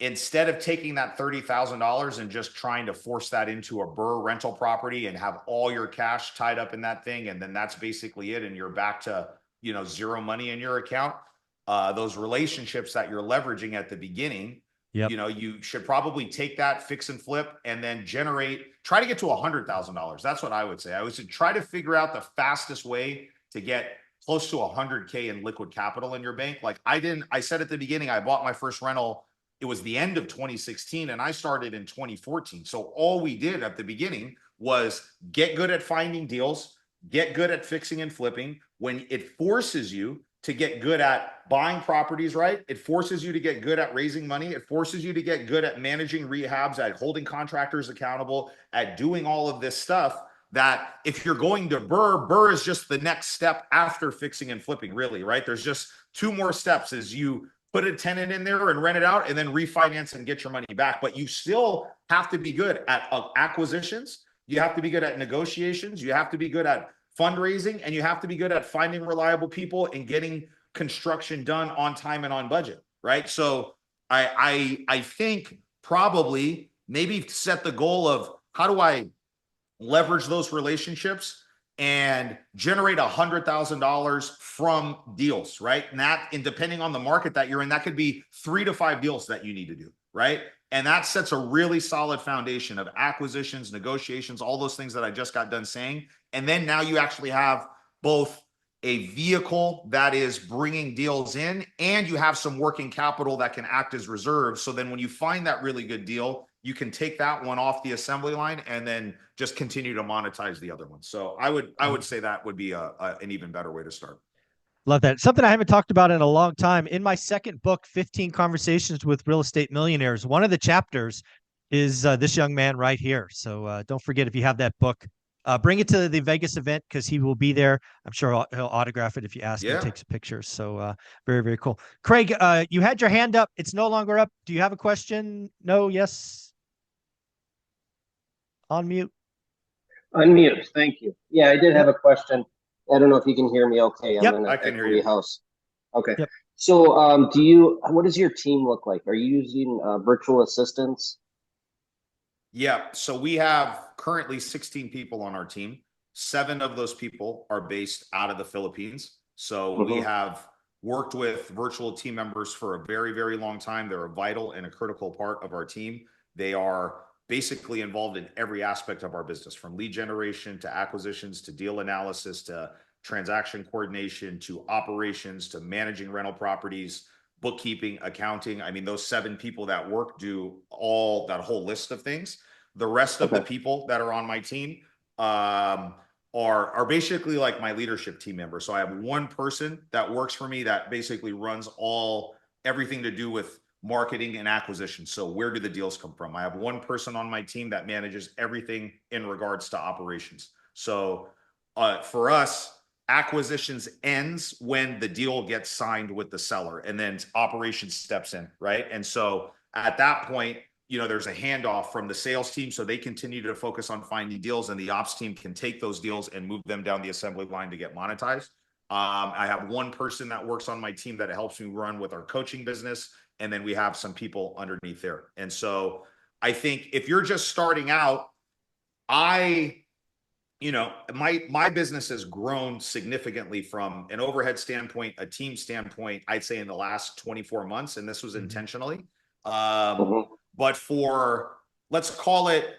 Speaker 2: instead of taking that $30,000 and just trying to force that into a Burr rental property and have all your cash tied up in that thing, and then that's basically it, and you're back to zero money in your account. Those relationships that you're leveraging at the beginning,
Speaker 1: Yep.
Speaker 2: you should probably take that, fix and flip, and then try to get to $100,000. That's what I would say. I would say try to figure out the fastest way to get close to 100K in liquid capital in your bank. Like I said at the beginning, I bought my first rental. It was the end of 2016 and I started in 2014. So all we did at the beginning was get good at finding deals, get good at fixing and flipping. When it forces you to get good at buying properties, right? It forces you to get good at raising money. It forces you to get good at managing rehabs, at holding contractors accountable, at doing all of this stuff. That if you're going to Burr is just the next step after fixing and flipping, really, right? There's just two more steps as you put a tenant in there and rent it out and then refinance and get your money back. But you still have to be good at acquisitions. You have to be good at negotiations. You have to be good at fundraising, and you have to be good at finding reliable people and getting construction done on time and on budget, right? So I think probably maybe set the goal of how do I leverage those relationships and generate $100,000 from deals, right? And depending on the market that you're in, that could be 3 to 5 deals that you need to do, right? And that sets a really solid foundation of acquisitions, negotiations, all those things that I just got done saying. And then now you actually have both a vehicle that is bringing deals in, and you have some working capital that can act as reserves. So then when you find that really good deal, you can take that one off the assembly line and then just continue to monetize the other one. So I would say that would be an even better way to start.
Speaker 1: Love that. Something I haven't talked about in a long time. In my second book, 15 Conversations with Real Estate Millionaires, one of the chapters is this young man right here. So don't forget, if you have that book, bring it to the Vegas event because he will be there. I'm sure he'll autograph it if you ask him, take some pictures. So very, very cool. Craig, you had your hand up. It's no longer up. Do you have a question? No, yes. On mute.
Speaker 3: Unmute. Thank you. Yeah, I did have a question. I don't know if you can hear me okay. I'm in
Speaker 2: I
Speaker 3: an
Speaker 2: can hear
Speaker 3: equity
Speaker 2: you.
Speaker 3: house. Okay.
Speaker 1: Yep.
Speaker 3: So what does your team look like? Are you using virtual assistants?
Speaker 2: Yeah. So we have currently 16 people on our team. 7 of those people are based out of the Philippines. So we have worked with virtual team members for a very, very long time. They're a vital and a critical part of our team. They are basically involved in every aspect of our business, from lead generation to acquisitions to deal analysis to transaction coordination to operations to managing rental properties, bookkeeping, accounting. I mean, those 7 people that work do all that whole list of things. The rest of the people that are on my team are basically like my leadership team members. So I have one person that works for me that basically runs everything to do with marketing and acquisition. So where do the deals come from? I have one person on my team that manages everything in regards to operations. So for us, acquisitions ends when the deal gets signed with the seller, and then operations steps in, right? And so at that point, there's a handoff from the sales team, so they continue to focus on finding deals, and the ops team can take those deals and move them down the assembly line to get monetized. I have one person that works on my team that helps me run with our coaching business, and then we have some people underneath there. And so I think if you're just starting out, I you know, my business has grown significantly from an overhead standpoint, a team standpoint, I'd say in the last 24 months, and this was intentionally.
Speaker 3: Mhm.
Speaker 2: But for, let's call it,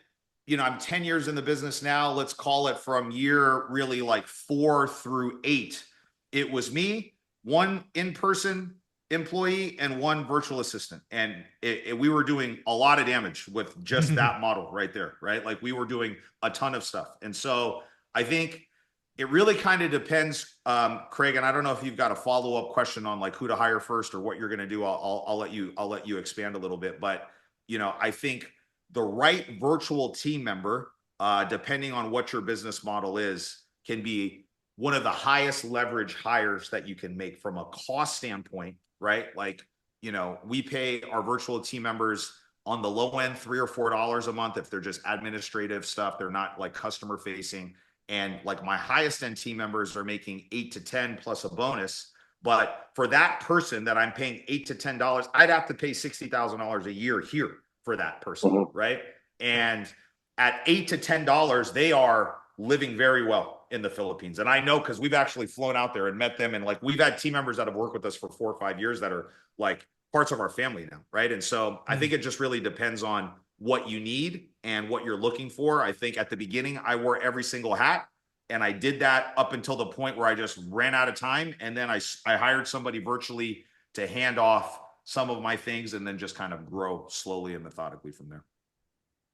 Speaker 2: you know, I'm 10 years in the business now. Let's call it from year really like 4 through 8. It was me, one in-person employee and one virtual assistant. And we were doing a lot of damage with just that model right there, right? Like we were doing a ton of stuff. And so I think it really kind of depends, Craig, and I don't know if you've got a follow-up question on like who to hire first or what you're going to do. I'll let you expand a little bit, but you know, I think the right virtual team member, depending on what your business model is, can be one of the highest leverage hires that you can make from a cost standpoint, right? Like, you know, we pay our virtual team members on the low end $3 or $4 a month if they're just administrative stuff, they're not like customer facing. And like my highest end team members are making 8 to 10 plus a bonus. But for that person that I'm paying $8 to $10, I'd have to pay $60,000 a year here for that person,
Speaker 3: Mhm.
Speaker 2: right? And at $8 to $10, they are living very well in the Philippines. And I know because we've actually flown out there and met them. And like we've had team members that have worked with us for 4 or 5 years that are like parts of our family now, right? And so I think it just really depends on what you need and what you're looking for. I think at the beginning, I wore every single hat. And I did that up until the point where I just ran out of time. And then I hired somebody virtually to hand off some of my things and then just kind of grow slowly and methodically from there.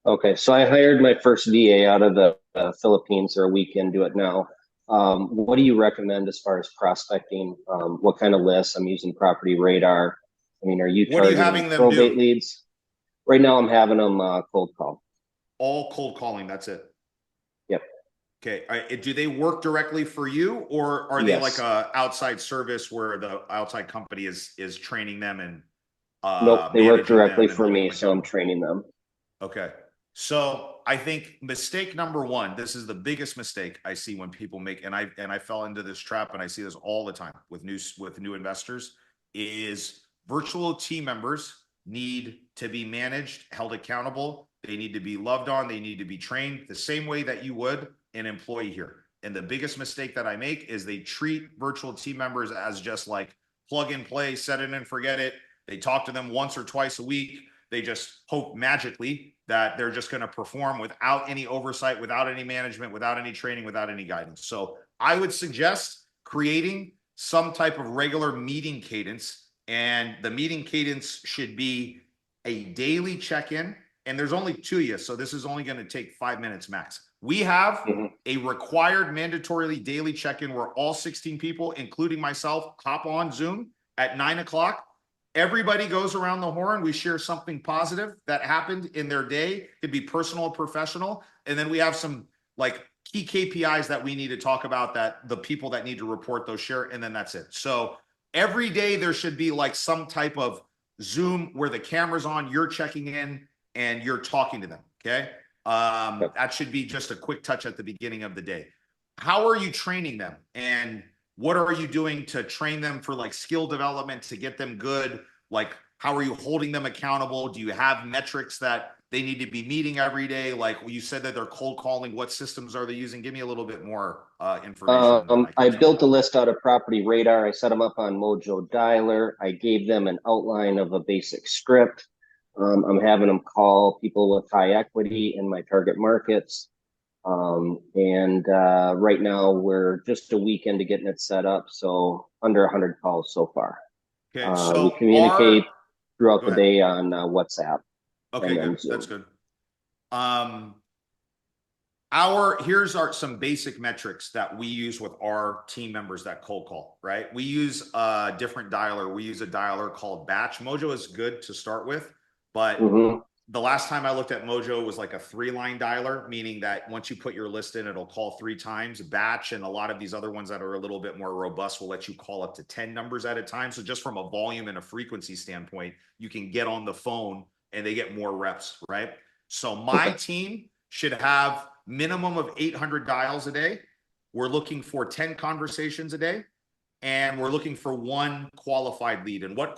Speaker 3: Okay, so I hired my first VA out of the Philippines, or a weekend, do it now. What do you recommend as far as prospecting? What kind of lists? I'm using Property Radar. I mean, are you
Speaker 2: What are you
Speaker 3: targeting
Speaker 2: having them
Speaker 3: probate
Speaker 2: do?
Speaker 3: leads? Right now, I'm having them cold call.
Speaker 2: All cold calling. That's it.
Speaker 3: Yep.
Speaker 2: Okay. Do they work directly for you, or are they like
Speaker 3: Yes.
Speaker 2: a outside service where the outside company is training them and
Speaker 3: Nope. They work
Speaker 2: managing
Speaker 3: directly
Speaker 2: them and
Speaker 3: for
Speaker 2: holding
Speaker 3: me,
Speaker 2: them
Speaker 3: so I'm
Speaker 2: accountable?
Speaker 3: training them.
Speaker 2: Okay. So I think mistake number one, this is the biggest mistake I see when people make, and I fell into this trap, and I see this all the time with new investors, is virtual team members need to be managed, held accountable. They need to be loved on. They need to be trained the same way that you would an employee here. And the biggest mistake that I make is they treat virtual team members as just like plug and play, set it and forget it. They talk to them once or twice a week. They just hope magically that they're just going to perform without any oversight, without any management, without any training, without any guidance. So I would suggest creating some type of regular meeting cadence. And the meeting cadence should be a daily check-in. And there's only 2 of you, so this is only going to take 5 minutes max. We have
Speaker 3: Mhm.
Speaker 2: a required mandatorily daily check-in where all 16 people, including myself, hop on Zoom at 9 o'clock. Everybody goes around the horn. We share something positive that happened in their day. It could be personal or professional. And then we have some like key KPIs that we need to talk about that the people that need to report those share. And then that's it. So every day there should be like some type of Zoom where the camera's on, you're checking in and you're talking to them. Okay.
Speaker 3: Yep.
Speaker 2: That should be just a quick touch at the beginning of the day. How are you training them? And what are you doing to train them for like skill development to get them good? Like, how are you holding them accountable? Do you have metrics that they need to be meeting every day? Like you said that they're cold calling. What systems are they using? Give me a little bit more information, and then I can
Speaker 3: I
Speaker 2: tell you.
Speaker 3: built a list out of Property Radar. I set them up on Mojo Dialer. I gave them an outline of a basic script. I'm having them call people with high equity in my target markets. And right now we're just a week into getting it set up, so under 100 calls so far.
Speaker 2: Okay,
Speaker 3: We
Speaker 2: so
Speaker 3: communicate throughout
Speaker 2: go
Speaker 3: the
Speaker 2: ahead.
Speaker 3: day on WhatsApp
Speaker 2: Okay,
Speaker 3: and
Speaker 2: good.
Speaker 3: then Zoom.
Speaker 2: That's good. Here's some basic metrics that we use with our team members that cold call, right? We use a different dialer. We use a dialer called Batch. Mojo is good to start with, but
Speaker 3: Mhm.
Speaker 2: the last time I looked at Mojo was like a 3-line dialer, meaning that once you put your list in, it'll call 3 times. Batch and a lot of these other ones that are a little bit more robust will let you call up to 10 numbers at a time. So just from a volume and a frequency standpoint, you can get on the phone and they get more reps, right? So my
Speaker 3: Okay.
Speaker 2: team should have minimum of 800 dials a day. We're looking for 10 conversations a day, and we're looking for 1 qualified lead. And what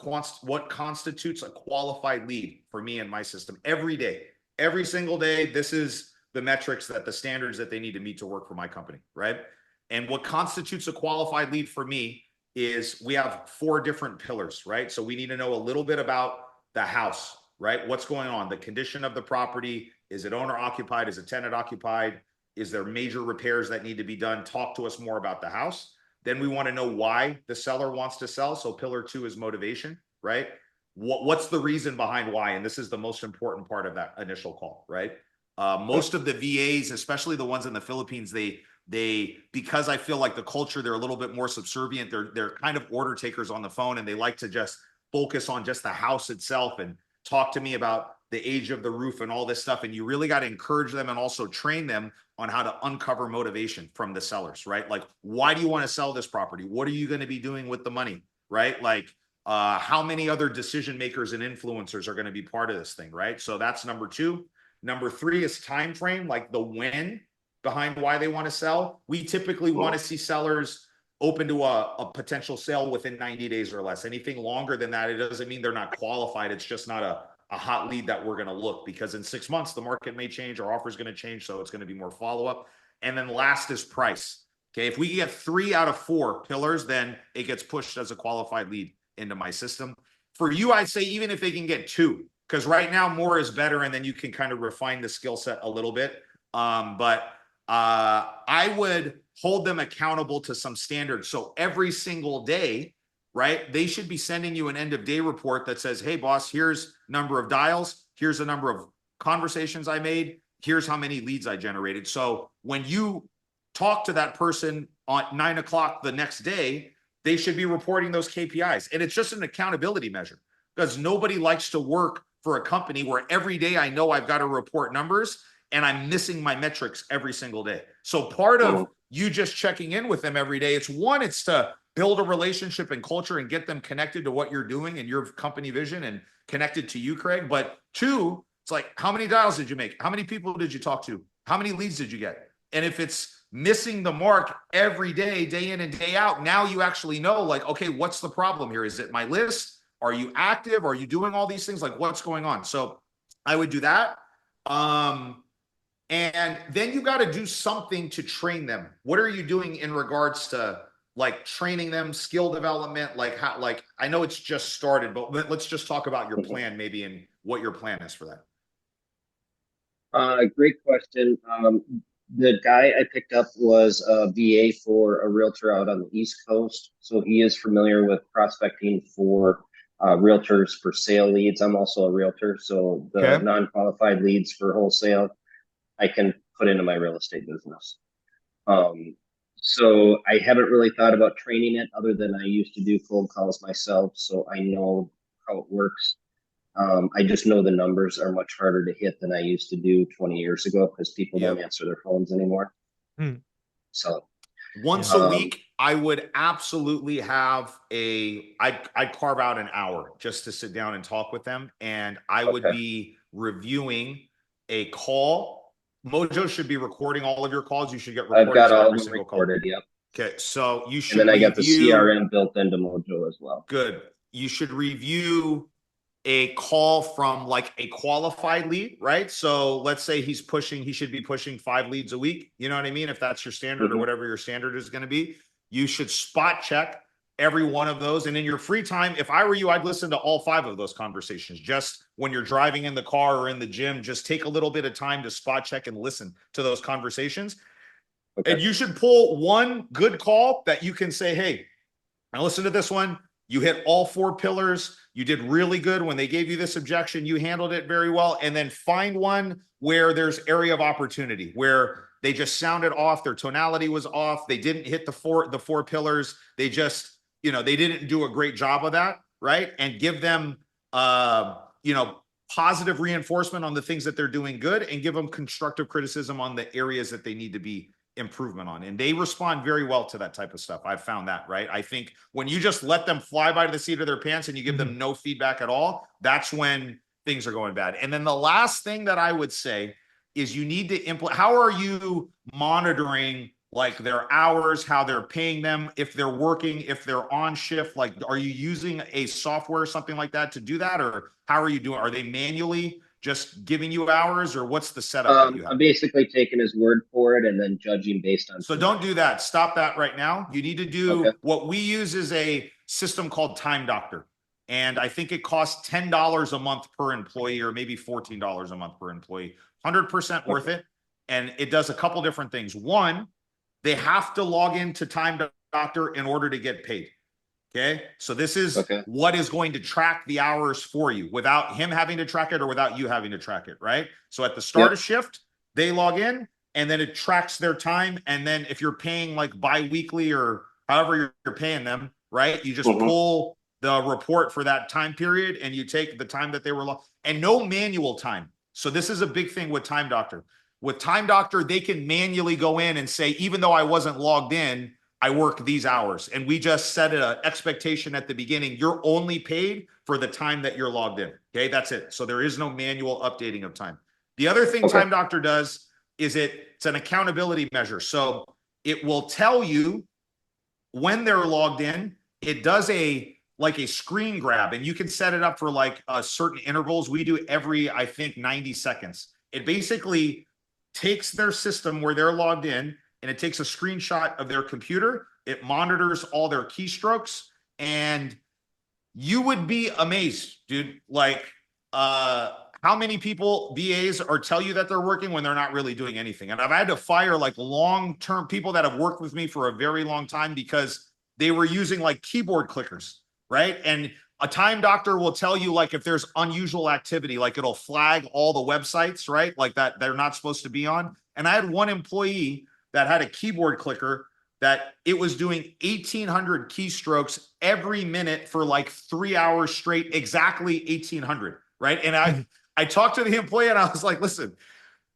Speaker 2: constitutes a qualified lead for me and my system? Every day, every single day, this is the metrics that the standards that they need to meet to work for my company, right? And what constitutes a qualified lead for me is we have 4 different pillars, right? So we need to know a little bit about the house, right? What's going on? The condition of the property. Is it owner occupied? Is it tenant occupied? Is there major repairs that need to be done? Talk to us more about the house. Then we want to know why the seller wants to sell. So pillar 2 is motivation, right? What's the reason behind why? And this is the most important part of that initial call, right? Most of the VAs, especially the ones in the Philippines, they because I feel like the culture, they're a little bit more subservient. They're kind of order takers on the phone, and they like to just focus on just the house itself and talk to me about the age of the roof and all this stuff. And you really got to encourage them and also train them on how to uncover motivation from the sellers, right? Like, why do you want to sell this property? What are you going to be doing with the money, right? Like, how many other decision makers and influencers are going to be part of this thing, right? So that's number 2. Number 3 is time frame, like the when behind why they want to sell. We typically want to see sellers open to a potential sale within 90 days or less. Anything longer than that, it doesn't mean they're not qualified. It's just not a hot lead that we're going to look, because in 6 months, the market may change, our offer is going to change. So it's going to be more follow-up. And then last is price. Okay. If we get 3 out of 4 pillars, then it gets pushed as a qualified lead into my system. For you, I'd say even if they can get 2, because right now more is better, and then you can kind of refine the skill set a little bit. But I would hold them accountable to some standards. So every single day, right, they should be sending you an end of day report that says, hey boss, here's number of dials, here's the number of conversations I made, here's how many leads I generated. So when you talk to that person on 9 o'clock the next day, they should be reporting those KPIs. And it's just an accountability measure, because nobody likes to work for a company where every day I know I've got to report numbers and I'm missing my metrics every single day. So part of you just checking in with them every day, it's to build a relationship and culture and get them connected to what you're doing and your company vision and connected to you, Craig. But 2, it's like, how many dials did you make? How many people did you talk to? How many leads did you get? And if it's missing the mark every day, day in and day out, now you actually know, like, okay, what's the problem here? Is it my list? Are you active? Are you doing all these things? Like, what's going on? So I would do that. And then you got to do something to train them. What are you doing in regards to like training them, skill development? Like how, like, I know it's just started, but let's just talk about your plan maybe and what your plan is for that.
Speaker 3: Great question. The guy I picked up was a VA for a realtor out on the East Coast. So he is familiar with prospecting for realtors for sale leads. I'm also a realtor. So the non-qualified leads for wholesale, I can put into my real estate business. So I haven't really thought about training it, other than I used to do cold calls myself. So I know how it works. I just know the numbers are much harder to hit than I used to do 20 years ago, because people don't answer their phones anymore. So
Speaker 2: once a week, I would absolutely have I'd carve out an hour just to sit down and talk with them. And I would be reviewing a call. Mojo should be recording all of your calls. You should get recordings.
Speaker 3: I've got all
Speaker 2: every
Speaker 3: of them recorded. Yep.
Speaker 2: Okay. So you should,
Speaker 3: and then I got the CRM built into Mojo as well.
Speaker 2: Good. You should review a call from like a qualified lead, right? So let's say he should be pushing 5 leads a week. You know what I mean? If that's your standard or whatever your standard is going to be, you should spot check every one of those. And in your free time, if I were you, I'd listen to all 5 of those conversations. Just when you're driving in the car or in the gym, just take a little bit of time to spot check and listen to those conversations. And you should pull one good call that you can say, hey, I listened to this one. You hit all 4 pillars. You did really good. When they gave you this objection, you handled it very well. And then find one where there's area of opportunity, where they just sounded off. Their tonality was off. They didn't hit the four pillars. They just, they didn't do a great job of that, right? And give them, positive reinforcement on the things that they're doing good, and give them constructive criticism on the areas that they need to be improvement on. And they respond very well to that type of stuff. I've found that, right? I think when you just let them fly by the seat of their pants and you give them no feedback at all, that's when things are going bad. And then the last thing that I would say is you need to implement, how are you monitoring like their hours, how they're paying them, if they're working, if they're on shift, like, are you using a software or something like that to do that? Or how are you doing? Are they manually just giving you hours, or what's the setup that you have?
Speaker 3: I'm basically taking his word for it and then judging based on.
Speaker 2: So don't do that. Stop that right now. You need to do
Speaker 3: Okay.
Speaker 2: what we use is a system called Time Doctor. And I think it costs $10 a month per employee, or maybe $14 a month per employee. 100% worth it. And it does a couple different things. One, they have to log into Time Doctor in order to get paid. Okay. So this is what is going to track the hours for you without him having to track it or without you having to track it. Right. So at the start of shift, they log in and then it tracks their time. And then if you're paying like bi-weekly or however you're paying them, right, you just pull the report for that time period and you take the time that they were logged, and no manual time. So this is a big thing with Time Doctor. With Time Doctor, they can manually go in and say, even though I wasn't logged in, I work these hours. And we just set an expectation at the beginning. You're only paid for the time that you're logged in. Okay, that's it. So there is no manual updating of time. The other thing Time Doctor does is it's an accountability measure. So it will tell you when they're logged in. It does like a screen grab, and you can set it up for like certain intervals. We do every, I think, 90 seconds. It basically takes their system where they're logged in, and it takes a screenshot of their computer. It monitors all their keystrokes, and you would be amazed, dude. Like, how many people, VAs, are tell you that they're working when they're not really doing anything. And I've had to fire like long-term people that have worked with me for a very long time because they were using like keyboard clickers, right? And a Time Doctor will tell you like if there's unusual activity, like it'll flag all the websites, right? Like that they're not supposed to be on. And I had one employee that had a keyboard clicker that it was doing 1,800 keystrokes every minute for like 3 hours straight, exactly 1,800, right? And I talked to the employee and I was like, listen,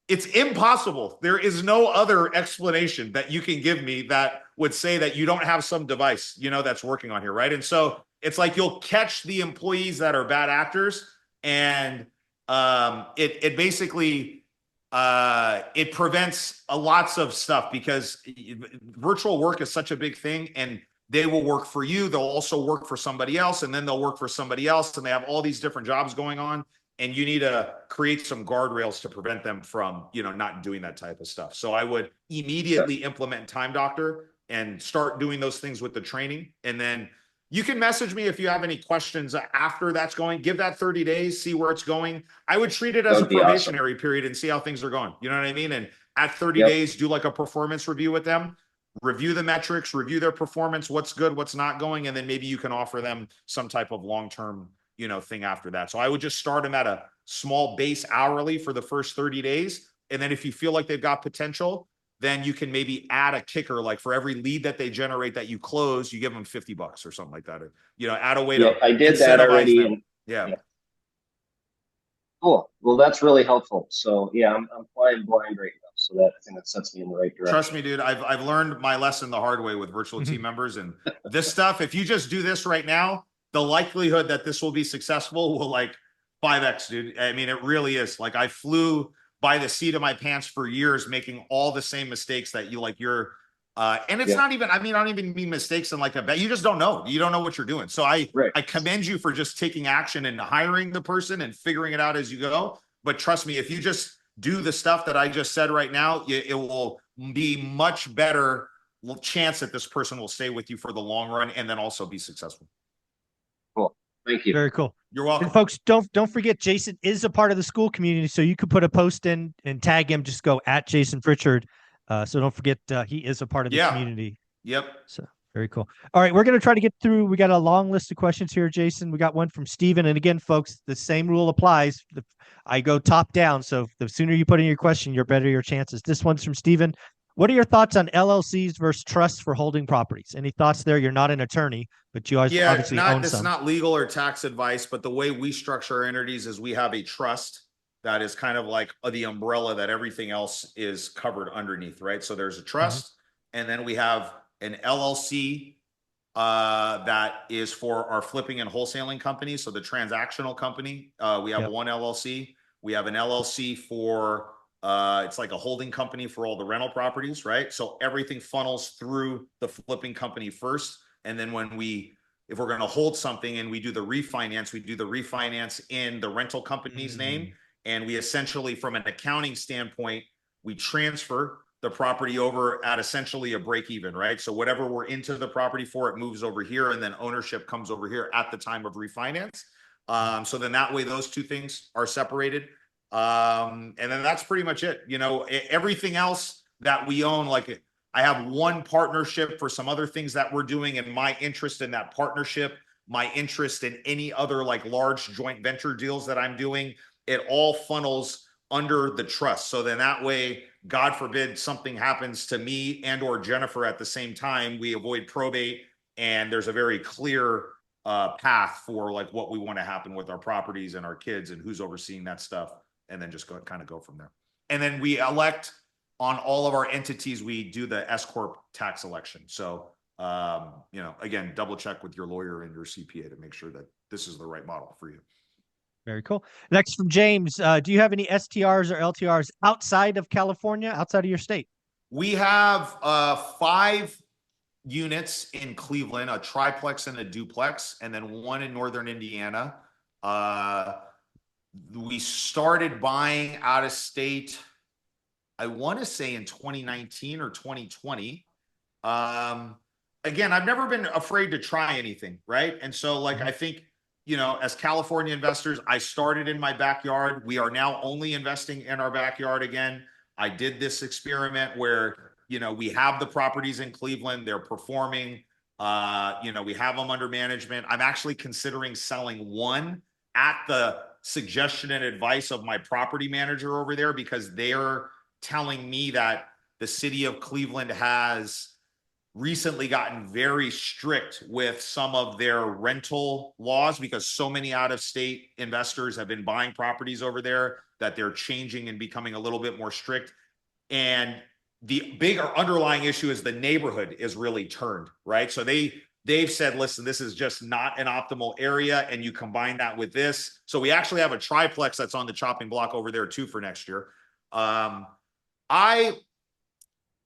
Speaker 2: it's impossible. There is no other explanation that you can give me that would say that you don't have some device, that's working on here, right? And so it's like you'll catch the employees that are bad actors, and it basically it prevents lots of stuff because virtual work is such a big thing, and they will work for you. They'll also work for somebody else, and then they'll work for somebody else, and they have all these different jobs going on. And you need to create some guardrails to prevent them from, not doing that type of stuff. So I would immediately implement Time Doctor and start doing those things with the training. And then you can message me if you have any questions after that's going. Give that 30 days, see where it's going. I would treat it as a probationary period and see how things are going. You know what I mean? And at 30 days, do like a performance review with them, review the metrics, review their performance, what's good, what's not going. And then maybe you can offer them some type of long-term thing after that. So I would just start them at a small base hourly for the first 30 days. And then if you feel like they've got potential, then you can maybe add a kicker, like for every lead that they generate that you close, you give them $50 or something like that. Or, add a way to
Speaker 3: I did that already.
Speaker 2: And, yeah.
Speaker 3: Cool. Well, that's really helpful. So yeah, I'm flying blind right now. So I think that sets me in the right direction.
Speaker 2: Trust me, dude. I've learned my lesson the hard way with virtual team members, and this stuff, if you just do this right now, the likelihood that this will be successful will like 5x, dude. I mean, it really is. Like I flew by the seat of my pants for years, making all the same mistakes that and it's not even, I don't even mean mistakes in like you just don't know. You don't know what you're doing. So I commend you for just taking action and hiring the person and figuring it out as you go. But trust me, if you just do the stuff that I just said right now, it will be much better chance that this person will stay with you for the long run and then also be successful.
Speaker 3: Cool. Thank you.
Speaker 1: Very cool.
Speaker 2: You're welcome.
Speaker 1: And folks, don't forget, Jason is a part of the school community, so you could put a post in and tag him. Just go at Jason Pritchard. So don't forget, he is a part of the community.
Speaker 2: Yep.
Speaker 1: So very cool. All right, we're going to try to get through. We got a long list of questions here, Jason. We got one from Steven. And again, folks, the same rule applies. I go top down. So the sooner you put in your question, your better your chances. This one's from Steven. What are your thoughts on LLCs versus trusts for holding properties? Any thoughts there? You're not an attorney, but you obviously own some.
Speaker 2: It's not legal or tax advice, but the way we structure our entities is we have a trust that is kind of like the umbrella that everything else is covered underneath, right? So there's a trust, and then we have an LLC that is for our flipping and wholesaling company. So the transactional company, we have one LLC. We have an LLC for it's like a holding company for all the rental properties, right? So everything funnels through the flipping company first. And then if we're going to hold something and we do the refinance, we do the refinance in the rental company's name. And we essentially, from an accounting standpoint, we transfer the property over at essentially a break even, right? So whatever we're into the property for, it moves over here, and then ownership comes over here at the time of refinance. So then that way those two things are separated. And then that's pretty much it. You know, everything else that we own, like I have one partnership for some other things that we're doing, and my interest in that partnership, my interest in any other like large joint venture deals that I'm doing, it all funnels under the trust. So then that way, God forbid something happens to me and or Jennifer at the same time, we avoid probate, and there's a very clear path for like what we want to happen with our properties and our kids and who's overseeing that stuff, and then just go from there. And then we elect on all of our entities, we do the S Corp tax election. So you know, again, double check with your lawyer and your CPA to make sure that this is the right model for you.
Speaker 1: Very cool. Next from James, do you have any STRs or LTRs outside of California, outside of your state?
Speaker 2: We have 5 units in Cleveland, a triplex and a duplex, and then 1 in northern Indiana. We started buying out of state, I want to say in 2019 or 2020. Again, I've never been afraid to try anything, right? And so like, I think, you know, as California investors, I started in my backyard. We are now only investing in our backyard again. I did this experiment where, you know, we have the properties in Cleveland, they're performing, you know, we have them under management. I'm actually considering selling one at the suggestion and advice of my property manager over there, because they're telling me that the city of Cleveland has recently gotten very strict with some of their rental laws, because so many out-of-state investors have been buying properties over there that they're changing and becoming a little bit more strict. And the bigger underlying issue is the neighborhood is really turned, right? So they've said, listen, this is just not an optimal area, and you combine that with this. So we actually have a triplex that's on the chopping block over there too for next year.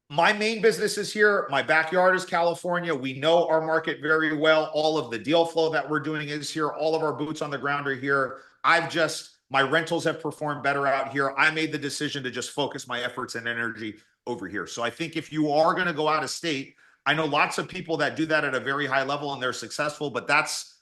Speaker 2: My main business is here. My backyard is California. We know our market very well. All of the deal flow that we're doing is here. All of our boots on the ground are here. My rentals have performed better out here. I made the decision to just focus my efforts and energy over here. So I think if you are going to go out of state, I know lots of people that do that at a very high level and they're successful, but that's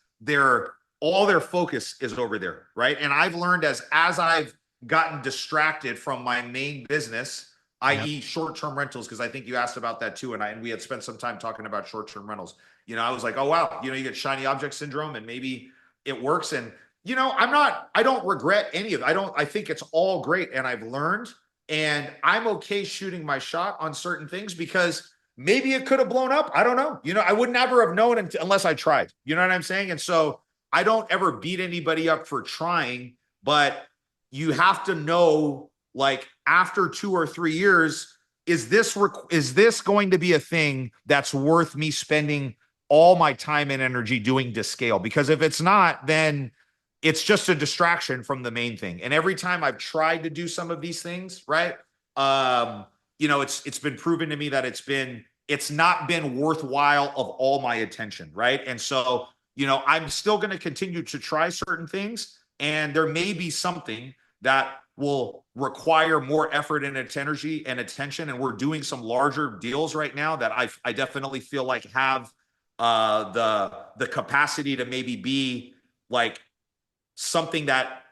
Speaker 2: all their focus is over there, right? And I've learned as I've gotten distracted from my main business, i.e. short-term rentals, because I think you asked about that too. And we had spent some time talking about short-term rentals. You know, I was like, oh, wow, you know, you get shiny object syndrome and maybe it works. And, you know, I don't regret any of it. I think it's all great. And I've learned, and I'm okay shooting my shot on certain things because maybe it could have blown up. I don't know. You know, I would never have known unless I tried. You know what I'm saying? And so I don't ever beat anybody up for trying, but you have to know, like, after 2 or 3 years, is this going to be a thing that's worth me spending all my time and energy doing to scale? Because if it's not, then it's just a distraction from the main thing. And every time I've tried to do some of these things, right, you know, it's been proven to me that it's not been worthwhile of all my attention, right? And so, you know, I'm still going to continue to try certain things, and there may be something that will require more effort and energy and attention. And we're doing some larger deals right now that I definitely feel like have the capacity to maybe be like something that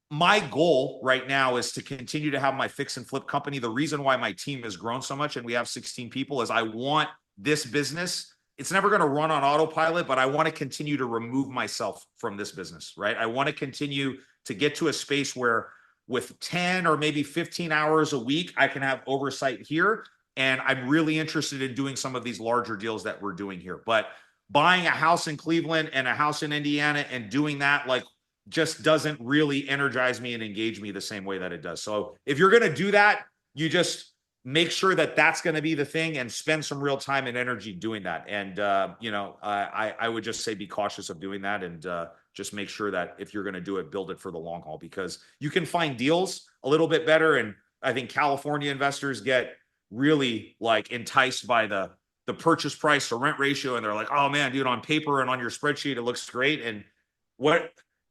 Speaker 2: my goal right now is to continue to have my fix and flip company. The reason why my team has grown so much and we have 16 people is I want this business. It's never going to run on autopilot, but I want to continue to remove myself from this business, right? I want to continue to get to a space where with 10 or maybe 15 hours a week, I can have oversight here. And I'm really interested in doing some of these larger deals that we're doing here. But buying a house in Cleveland and a house in Indiana and doing that, like, just doesn't really energize me and engage me the same way that it does. So if you're going to do that, you just make sure that that's going to be the thing and spend some real time and energy doing that. And, you know, I would just say be cautious of doing that, and just make sure that if you're going to do it, build it for the long haul, because you can find deals a little bit better. And I think California investors get really like enticed by the purchase price to rent ratio. And they're like, oh man, dude, on paper and on your spreadsheet, it looks great. And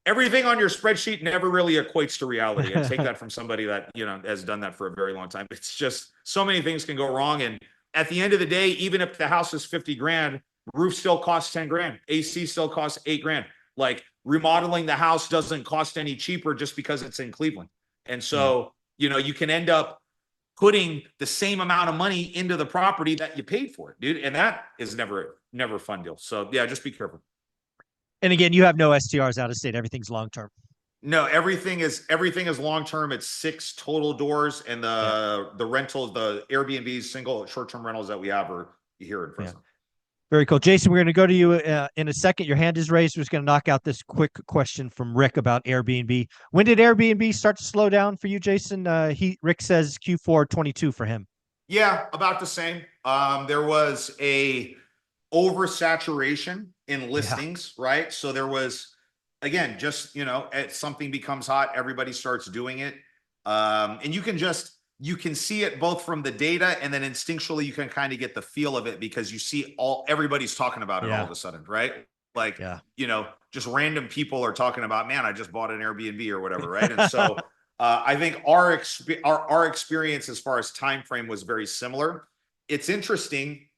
Speaker 2: everything on your spreadsheet never really equates to reality. And take that from somebody that, has done that for a very long time. It's just so many things can go wrong. And at the end of the day, even if the house is 50 grand, roof still costs 10 grand. AC still costs 8 grand. Like remodeling the house doesn't cost any cheaper just because it's in Cleveland. And so, you can end up putting the same amount of money into the property that you paid for it, dude. And that is never a fun deal. So yeah, just be careful.
Speaker 1: And again, you have no STRs out of state. Everything's long term.
Speaker 2: No, everything is long term. It's 6 total doors, and the rentals, the Airbnbs, single short-term rentals that we have are here in Fresno.
Speaker 1: Very cool. Jason, we're going to go to you in a second. Your hand is raised. We're just going to knock out this quick question from Rick about Airbnb. When did Airbnb start to slow down for you, Jason? Rick says Q4 22 for him.
Speaker 2: Yeah, about the same. There was a oversaturation in listings, right? So there was, again, just, something becomes hot, everybody starts doing it. And you can see it both from the data, and then instinctually you can kind of get the feel of it because you see everybody's talking about it all of a sudden, right? Like, just random people are talking about, man, I just bought an Airbnb or whatever, right? And so I think our experience as far as time frame was very similar. It's interesting.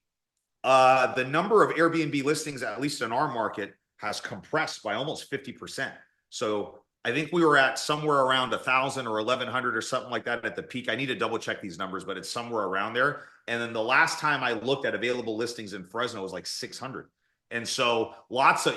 Speaker 2: The number of Airbnb listings, at least in our market, has compressed by almost 50%. So I think we were at somewhere around 1,000 or 1,100 or something like that at the peak. I need to double check these numbers, but it's somewhere around there. And then the last time I looked at available listings in Fresno was like 600. And so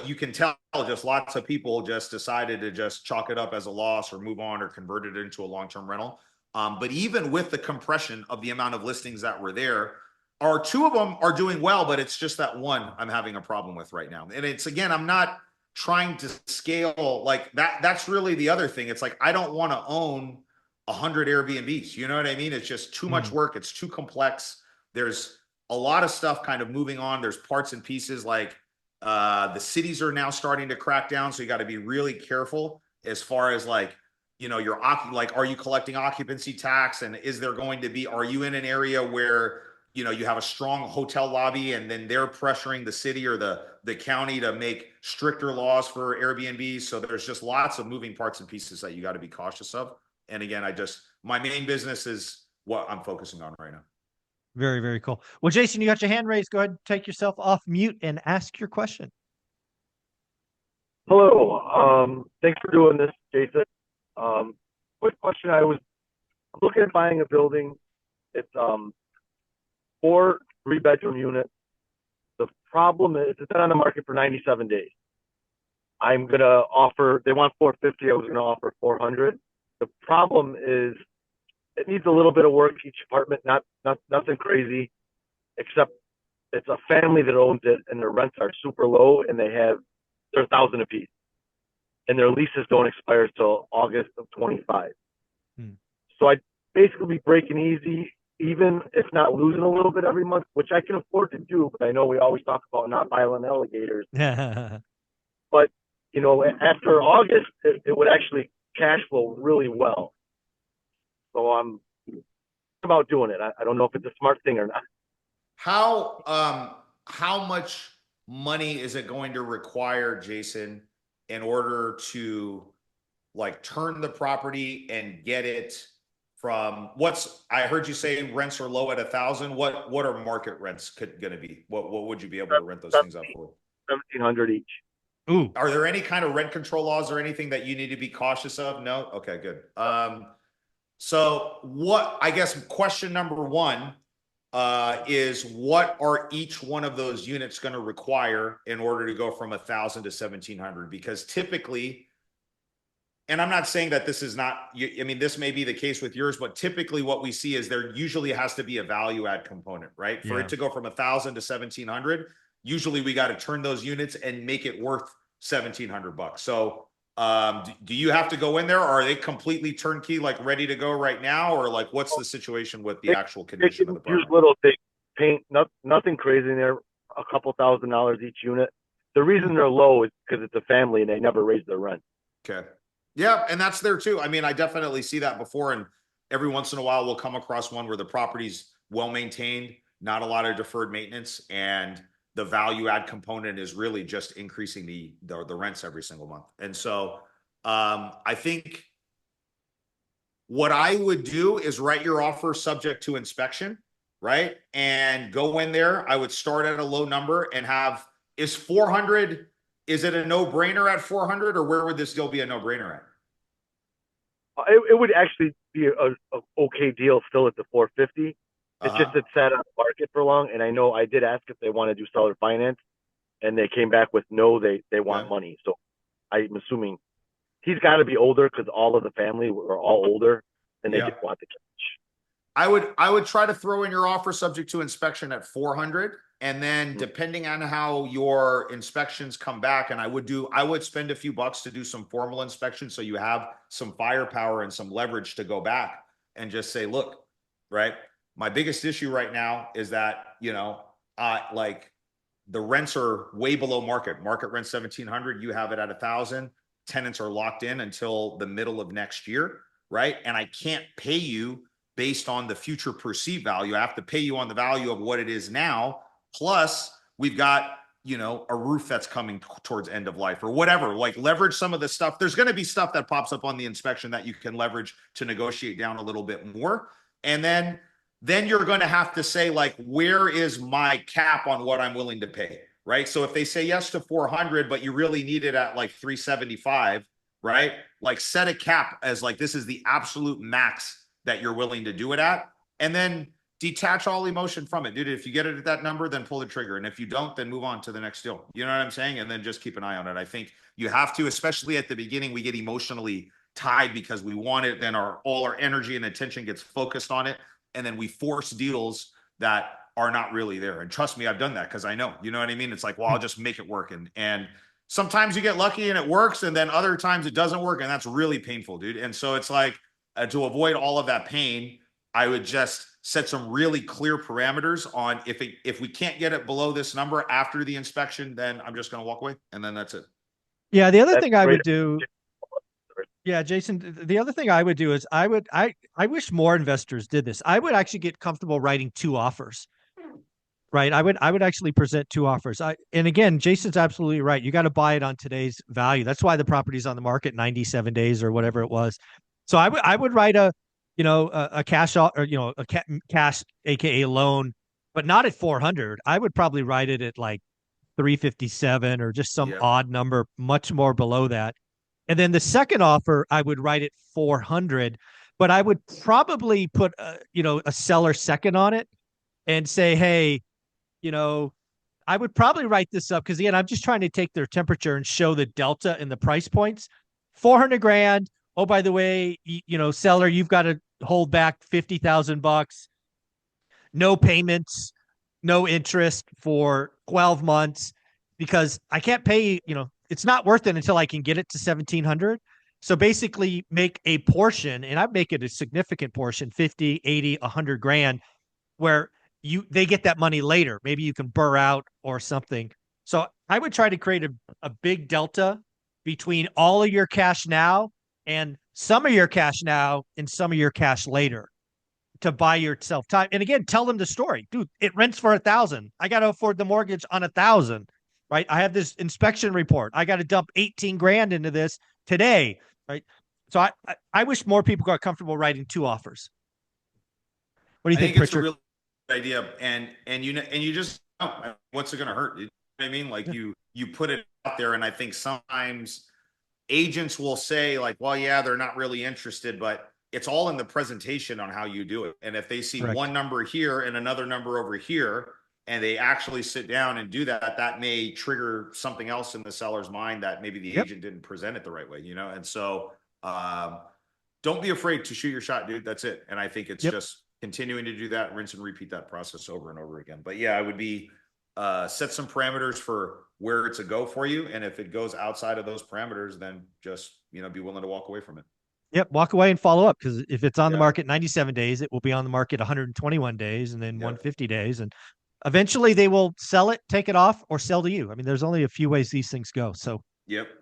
Speaker 2: you can tell just lots of people just decided to just chalk it up as a loss or move on or convert it into a long-term rental. But even with the compression of the amount of listings that were there, our 2 of them are doing well, but it's just that one I'm having a problem with right now. And it's, again, I'm not trying to scale like that. That's really the other thing. It's like, I don't want to own 100 Airbnbs. You know what I mean? It's just too much work. It's too complex. There's a lot of stuff kind of moving on. There's parts and pieces like the cities are now starting to crack down. So you got to be really careful as far as like, are you collecting occupancy tax? And are you in an area where, you have a strong hotel lobby and then they're pressuring the city or the county to make stricter laws for Airbnb. So there's just lots of moving parts and pieces that you got to be cautious of. And again, my main business is what I'm focusing on right now.
Speaker 1: Very, very cool. Well, Jason, you got your hand raised. Go ahead and take yourself off mute and ask your question.
Speaker 4: Hello. Thanks for doing this, Jason. Quick question. I was looking at buying a building. It's 4 3-bedroom units. The problem is it's been on the market for 97 days. I'm going to offer, they want 450. I was going to offer 400. The problem is it needs a little bit of work, each apartment, nothing crazy, except it's a family that owns it and their rents are super low and they're $1,000 a piece. And their leases don't expire till August of 25. So I'd basically be breaking even if not losing a little bit every month, which I can afford to do, but I know we always talk about not violent alligators. But, after August, it would actually cash flow really well. So I'm about doing it. I don't know if it's a smart thing or not.
Speaker 2: How much money is it going to require, Jason, in order to like turn the property and get it from I heard you say rents are low at 1,000. What are market rents going to be? What would you be able to rent those things out for?
Speaker 4: 1,700 each.
Speaker 2: Ooh. Are there any kind of rent control laws or anything that you need to be cautious of? No? Okay, good. So I guess question number 1 is what are each one of those units going to require in order to go from 1,000 to 1,700? Because typically, and I'm not saying that this is not, this may be the case with yours, but typically what we see is there usually has to be a value add component, right? For it to go from 1,000 to 1,700, usually we got to turn those units and make it worth $1,700. So do you have to go in there, or are they completely turnkey, like ready to go right now? Or like, what's the situation with the actual condition of the property?
Speaker 4: Use little things, paint, nothing crazy in there, a couple $1,000s each unit. The reason they're low is because it's a family and they never raise their rent.
Speaker 2: Okay. Yeah. And that's there too. I definitely see that before. And every once in a while we'll come across one where the property's well-maintained, not a lot of deferred maintenance, and the value add component is really just increasing the rents every single month. And so I think what I would do is write your offer subject to inspection, right? And go in there. I would start at a low number and have, is 400, is it a no-brainer at 400, or where would this deal be a no-brainer at?
Speaker 4: It would actually be a okay deal still at the 450. It's just it sat on the market for long, and I know I did ask if they want to do seller finance, and they came back with no, they want money. So I'm assuming he's got to be older because all of the family were all older, and they didn't want the cash.
Speaker 2: I would try to throw in your offer subject to inspection at 400, and then depending on how your inspections come back, and I would spend a few bucks to do some formal inspection so you have some firepower and some leverage to go back and just say, look, right, my biggest issue right now is that, you know, like the rents are way below market rent 1,700, you have it at 1,000, tenants are locked in until the middle of next year, right? And I can't pay you based on the future perceived value. I have to pay you on the value of what it is now. Plus we've got, you know, a roof that's coming towards end of life or whatever. Like, leverage some of the stuff. There's going to be stuff that pops up on the inspection that you can leverage to negotiate down a little bit more. And then you're going to have to say, like, where is my cap on what I'm willing to pay, right? So if they say yes to 400, but you really need it at like 375, right? Like, set a cap as like, this is the absolute max that you're willing to do it at, and then detach all emotion from it. Dude, if you get it at that number, then pull the trigger. And if you don't, then move on to the next deal. You know what I'm saying? And then just keep an eye on it. I think you have to, especially at the beginning, we get emotionally tied because we want it. Then all our energy and attention gets focused on it. And then we force deals that are not really there. And trust me, I've done that because I know, you know what I mean? It's like, well, I'll just make it work. And sometimes you get lucky and it works. And then other times it doesn't work. And that's really painful, dude. And so it's like, to avoid all of that pain, I would just set some really clear parameters on if we can't get it below this number after the inspection, then I'm just going to walk away, and then that's it.
Speaker 1: Yeah, the other thing I would do, yeah, Jason, the other thing I would do is I wish more investors did this. I would actually get comfortable writing 2 offers. Right. I would actually present 2 offers. And again, Jason's absolutely right. You got to buy it on today's value. That's why the property's on the market 97 days or whatever it was. So I would write a cash, or, cash, AKA loan, but not at 400. I would probably write it at like 357 or just some odd number, much more below that. And then the second offer, I would write it 400, but I would probably put a seller second on it and say, hey, I would probably write this up because, again, I'm just trying to take their temperature and show the delta in the price points. 400 grand. Oh, by the way, seller, you've got to hold back $50,000, no payments, no interest for 12 months because I can't pay, it's not worth it until I can get it to 1,700. So basically make a portion, and I make it a significant portion, 50, 80, 100 grand, where they get that money later. Maybe you can burr out or something. So I would try to create a big delta between all of your cash now and some of your cash now and some of your cash later to buy yourself time. And again, tell them the story. Dude, it rents for 1,000. I got to afford the mortgage on 1,000, right? I have this inspection report. I got to dump 18 grand into this today, right? So I wish more people got comfortable writing 2 offers. What do you think, Pritchard?
Speaker 2: It's a really good idea. And you just, what's it going to hurt? You know what I mean? Like you put it out there, and I think sometimes agents will say like, well, yeah, they're not really interested, but it's all in the presentation on how you do it. And if they see one number here and another number over here, and they actually sit down and do that, that may trigger something else in the seller's mind that maybe the agent didn't present it the right way, And so don't be afraid to shoot your shot, dude. That's it. And I think it's just continuing to do that, rinse and repeat that process over and over again. But yeah, I would be set some parameters for where it's a go for you. And if it goes outside of those parameters, then just, be willing to walk away from it.
Speaker 1: Yep. Walk away and follow up. Because if it's on the market 97 days, it will be on the market 121 days and then 150 days. And eventually they will sell it, take it off, or sell to you. I mean, there's only a few ways these things go. So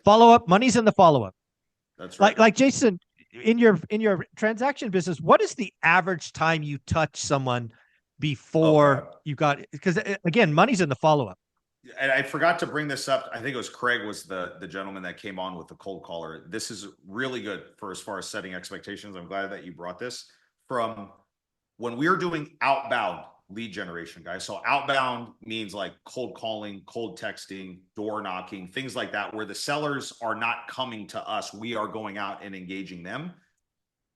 Speaker 1: follow up, money's in the follow up.
Speaker 2: That's right.
Speaker 1: Like Jason, in your transaction business, what is the average time you touch someone before you got, because again, money's in the follow up.
Speaker 2: and I forgot to bring this up. I think it was Craig was the gentleman that came on with the cold caller. This is really good for as far as setting expectations. I'm glad that you brought this from when we're doing outbound lead generation, guys. So outbound means like cold calling, cold texting, door knocking, things like that, where the sellers are not coming to us. We are going out and engaging them.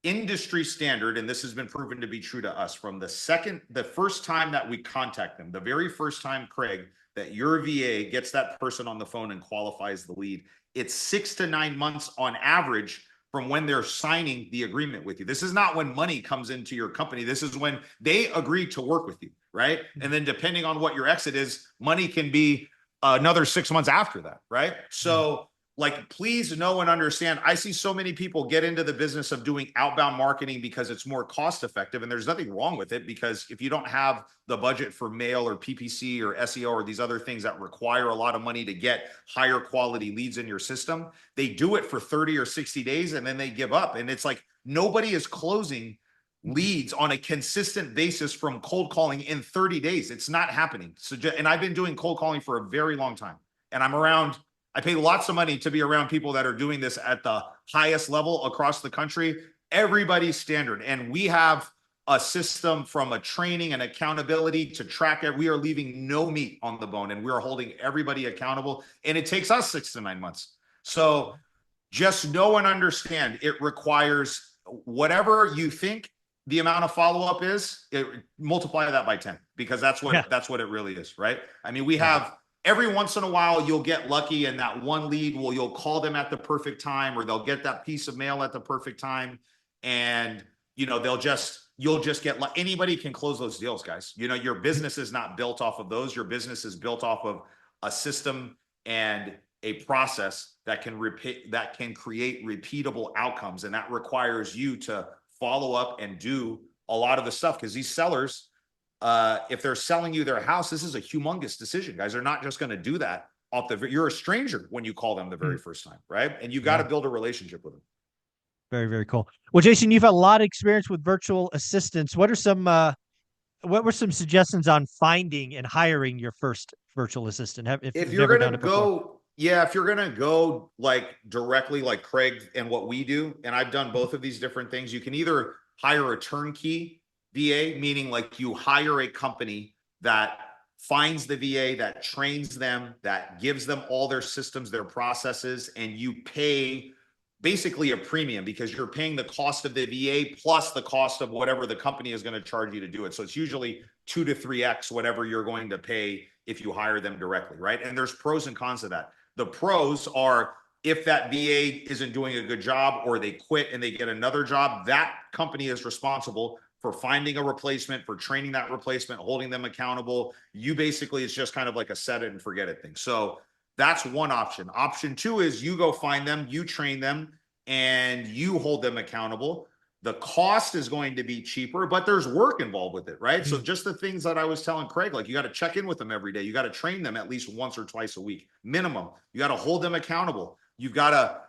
Speaker 2: Industry standard, and this has been proven to be true to us from the first time that we contact them, the very first time, Craig, that your VA gets that person on the phone and qualifies the lead, it's 6 to 9 months on average from when they're signing the agreement with you. This is not when money comes into your company. This is when they agree to work with you, right? And then depending on what your exit is, money can be another 6 months after that, right? So like, please know and understand, I see so many people get into the business of doing outbound marketing because it's more cost effective. And there's nothing wrong with it, because if you don't have the budget for mail or PPC or SEO or these other things that require a lot of money to get higher quality leads in your system, they do it for 30 or 60 days and then they give up. And it's like, nobody is closing leads on a consistent basis from cold calling in 30 days. It's not happening. So, and I've been doing cold calling for a very long time, and I pay lots of money to be around people that are doing this at the highest level across the country. Everybody's standard. And we have a system from a training and accountability to track it. We are leaving no meat on the bone, and we are holding everybody accountable. And it takes us 6 to 9 months. So just know and understand, it requires whatever you think the amount of follow-up is, multiply that by 10, because that's what it really is, right? I mean, we have every once in a while, you'll get lucky, and that one lead you'll call them at the perfect time, or they'll get that piece of mail at the perfect time. And, you'll just get anybody can close those deals, guys. Your business is not built off of those. Your business is built off of a system and a process that can create repeatable outcomes. And that requires you to follow up and do a lot of the stuff, because these sellers, if they're selling you their house, this is a humongous decision, guys. They're not just going to do that you're a stranger when you call them the very first time, right? And you got to build a relationship with them.
Speaker 1: Very, very cool. Well, Jason, you've had a lot of experience with virtual assistants. What were some suggestions on finding and hiring your first virtual assistant?
Speaker 2: If you're going to go, if you're going to go like directly like Craig and what we do, and I've done both of these different things, you can either hire a turnkey VA, meaning like you hire a company that finds the VA, that trains them, that gives them all their systems, their processes, and you pay basically a premium, because you're paying the cost of the VA plus the cost of whatever the company is going to charge you to do it. So it's usually 2 to 3x whatever you're going to pay if you hire them directly, right? And there's pros and cons of that. The pros are, if that VA isn't doing a good job or they quit and they get another job, that company is responsible for finding a replacement, for training that replacement, holding them accountable. You basically, it's just kind of like a set it and forget it thing. So that's one option. Option 2 is you go find them, you train them, and you hold them accountable. The cost is going to be cheaper, but there's work involved with it, right? So just the things that I was telling Craig, like you got to check in with them every day. You got to train them at least once or twice a week, minimum. You got to hold them accountable. You've got to,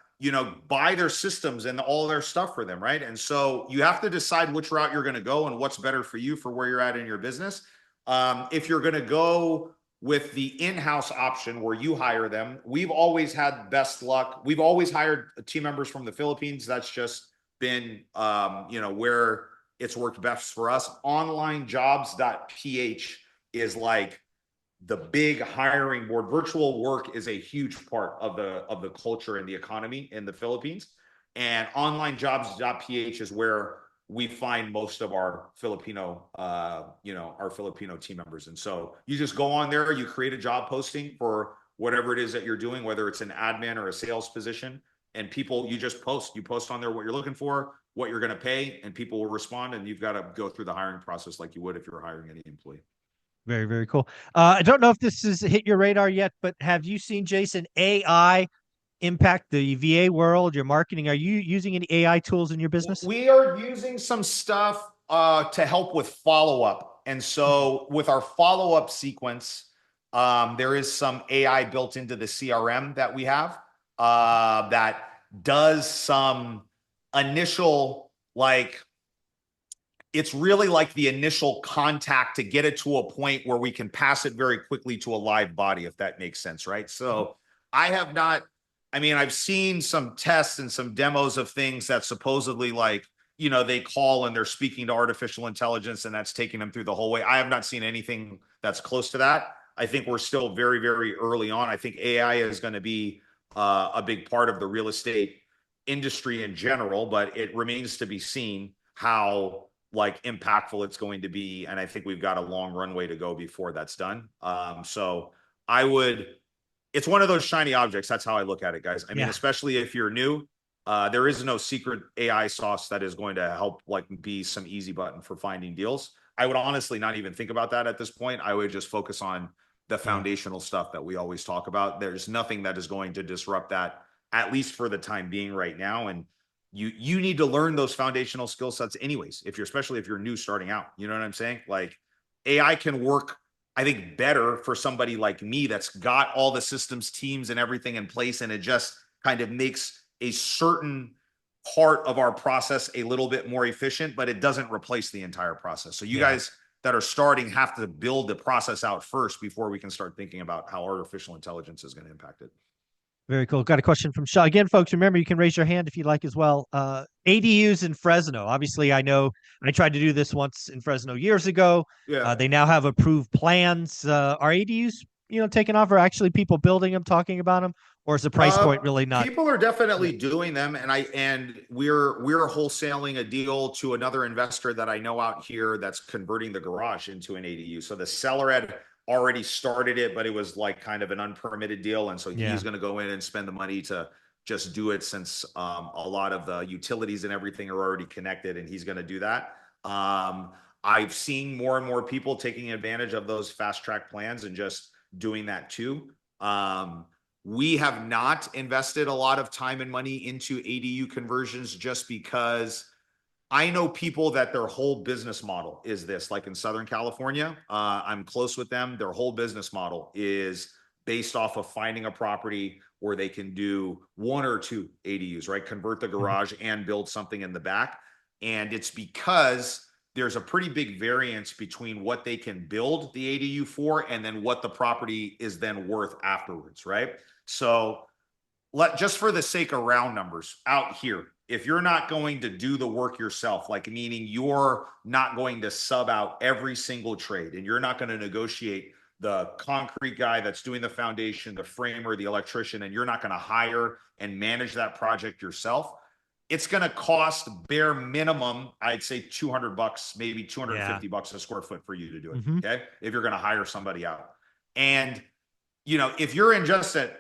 Speaker 2: buy their systems and all their stuff for them, right? And so you have to decide which route you're going to go and what's better for you for where you're at in your business. If you're going to go with the in-house option where you hire them, we've always had best luck. We've always hired team members from the Philippines. That's just been, where it's worked best for us. Onlinejobs.ph is like the big hiring board. Virtual work is a huge part of the culture and the economy in the Philippines. And onlinejobs.ph is where we find most of our Filipino, our Filipino team members. And so you just go on there, you create a job posting for whatever it is that you're doing, whether it's an admin or a sales position, and you just post on there what you're looking for, what you're going to pay, and people will respond. And you've got to go through the hiring process like you would if you're hiring any employee.
Speaker 1: Very, very cool. I don't know if this has hit your radar yet, but have you seen, Jason, AI impact the VA world, your marketing? Are you using any AI tools in your business?
Speaker 2: We are using some stuff to help with follow-up. And so with our follow-up sequence, there is some AI built into the CRM that we have that does some initial, like, it's really like the initial contact to get it to a point where we can pass it very quickly to a live body, if that makes sense, right? So I have not, I mean, I've seen some tests and some demos of things that supposedly like, you know, they call and they're speaking to artificial intelligence and that's taking them through the whole way. I have not seen anything that's close to that. I think we're still very, very early on. I think AI is going to be a big part of the real estate industry in general, but it remains to be seen how like impactful it's going to be. And I think we've got a long runway to go before that's done. So I would, it's one of those shiny objects. That's how I look at it, guys. I mean, especially if you're new, there is no secret AI sauce that is going to help like be some easy button for finding deals. I would honestly not even think about that at this point. I would just focus on the foundational stuff that we always talk about. There's nothing that is going to disrupt that, at least for the time being right now. And you need to learn those foundational skill sets anyways, if you're, especially if you're new starting out, you know what I'm saying? Like AI can work, I think, better for somebody like me that's got all the systems, teams and everything in place. And it just kind of makes a certain part of our process a little bit more efficient, but it doesn't replace the entire process. So you guys that are starting have to build the process out first before we can start thinking about how artificial intelligence is going to impact it.
Speaker 1: Very cool. Got a question from Shaw. Again, folks, remember, you can raise your hand if you'd like as well. ADUs in Fresno. Obviously, I know I tried to do this once in Fresno years ago.
Speaker 2: Yeah.
Speaker 1: They now have approved plans. Are ADUs, taking off? Or actually people building them, talking about them? Or is the price point really not?
Speaker 2: People are definitely doing them. And we're wholesaling a deal to another investor that I know out here that's converting the garage into an ADU. So the seller had already started it, but it was like kind of an unpermitted deal. And so he's going to go in and spend the money to just do it, since a lot of the utilities and everything are already connected, and he's going to do that. I've seen more and more people taking advantage of those fast track plans and just doing that too. We have not invested a lot of time and money into ADU conversions just because I know people that their whole business model is this, like in Southern California. I'm close with them. Their whole business model is based off of finding a property where they can do 1 or 2 ADUs, right? Convert the garage and build something in the back. And it's because there's a pretty big variance between what they can build the ADU for and then what the property is then worth afterwards, right? So just for the sake of round numbers out here, if you're not going to do the work yourself, like meaning you're not going to sub out every single trade and you're not going to negotiate the concrete guy that's doing the foundation, the framer, the electrician, and you're not going to hire and manage that project yourself, it's going to cost bare minimum, I'd say $200, maybe $250 a square foot for you to do it. Okay. If you're going to hire somebody out. And, if you're in just a,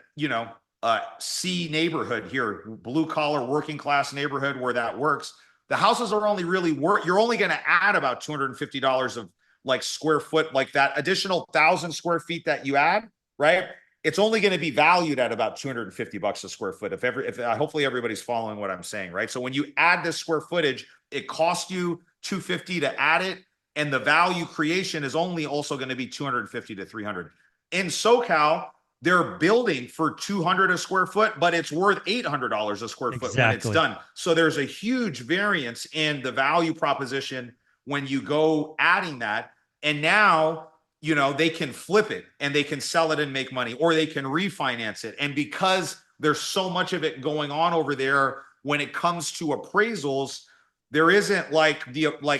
Speaker 2: C neighborhood here, blue collar working class neighborhood where that works, the houses are only really you're only going to add about $250 of like square foot, like that additional 1,000 square feet that you add, right? It's only going to be valued at about $250 a square foot. If hopefully everybody's following what I'm saying, right? So when you add this square footage, it costs you $250 to add it, and the value creation is only also going to be $250 to $300. In SoCal, they're building for $200 a square foot, but it's worth $800 a square foot when it's done. So there's a huge variance in the value proposition when you go adding that. And now, they can flip it and they can sell it and make money, or they can refinance it. And because there's so much of it going on over there, when it comes to appraisals, there isn't like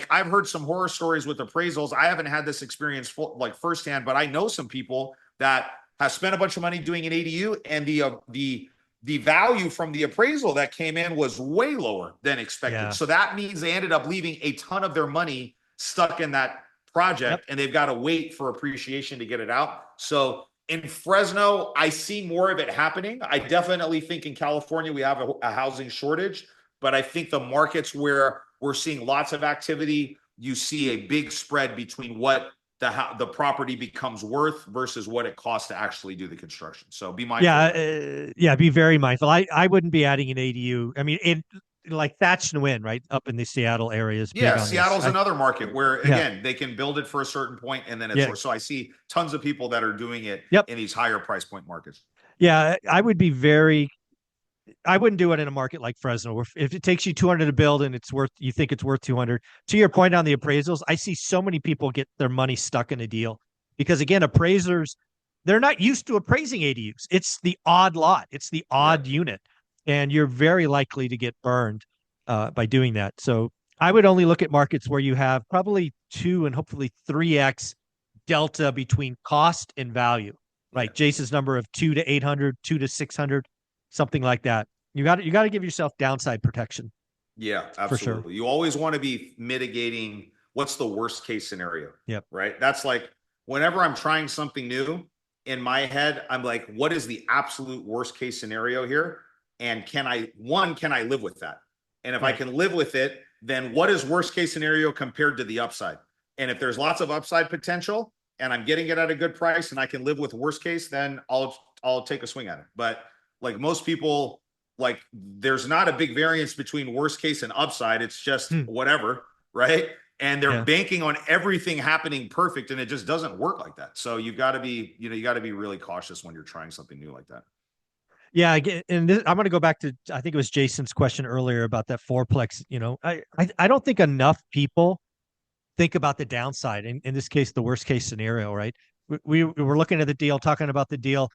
Speaker 2: I've heard some horror stories with appraisals. I haven't had this experience firsthand, but I know some people that have spent a bunch of money doing an ADU, and the value from the appraisal that came in was way lower than expected. So that means they ended up leaving a ton of their money stuck in that project, and they've got to wait for appreciation to get it out. So in Fresno, I see more of it happening. I definitely think in California we have a housing shortage, but I think the markets where we're seeing lots of activity, you see a big spread between what the property becomes worth versus what it costs to actually do the construction. So be mindful.
Speaker 1: Be very mindful. I wouldn't be adding an ADU. I mean, like Thatch and Win, right up in the Seattle areas.
Speaker 2: Seattle's another market where again they can build it for a certain point and then it's so I see tons of people that are doing it in these higher price point markets.
Speaker 1: Yeah, I would be very I wouldn't do it in a market like Fresno. If it takes you 200 to build and you think it's worth 200. To your point on the appraisals, I see so many people get their money stuck in a deal because again, appraisers, they're not used to appraising ADUs. It's the odd lot. It's the odd unit, and you're very likely to get burned by doing that. So I would only look at markets where you have probably 2 and hopefully 3x delta between cost and value. Like Jason's number of 2 to 800, 2 to 600, something like that. You got to give yourself downside protection.
Speaker 2: Yeah, absolutely. Sure. You always want to be mitigating what's the worst case scenario.
Speaker 1: Yep.
Speaker 2: Right. That's like whenever I'm trying something new in my head, I'm like, what is the absolute worst case scenario here? And can I live with that? And if I can live with it, then what is worst case scenario compared to the upside? And if there's lots of upside potential and I'm getting it at a good price and I can live with worst case, then I'll take a swing at it. But like most people, like there's not a big variance between worst case and upside. It's just whatever, right? And they're banking on everything happening perfect, and it just doesn't work like that. So you got to be really cautious when you're trying something new like that.
Speaker 1: Yeah, and I'm going to go back to, I think it was Jason's question earlier about that fourplex. I don't think enough people think about the downside. In this case, the worst case scenario, right? We were looking at the deal, talking about the deal.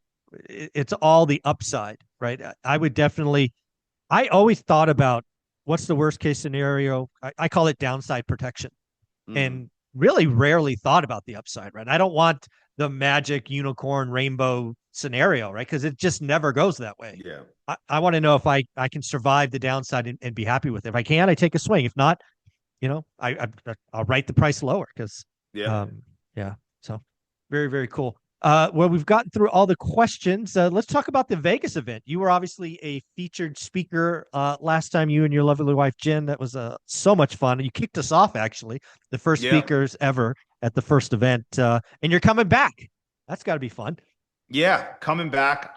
Speaker 1: It's all the upside, right? I always thought about what's the worst case scenario. I call it downside protection, and really rarely thought about the upside, right? I don't want the magic unicorn rainbow scenario, right? Because it just never goes that way.
Speaker 2: Yeah.
Speaker 1: I want to know if I can survive the downside and be happy with it. If I can, I take a swing. If not, I'll write the price lower because, So very, very cool. Well, we've gotten through all the questions. Let's talk about the Vegas event. You were obviously a featured speaker last time, you and your lovely wife, Jen. That was so much fun. You kicked us off, actually, the first speakers ever at the first event. And you're coming back. That's got to be fun.
Speaker 2: Yeah, coming back.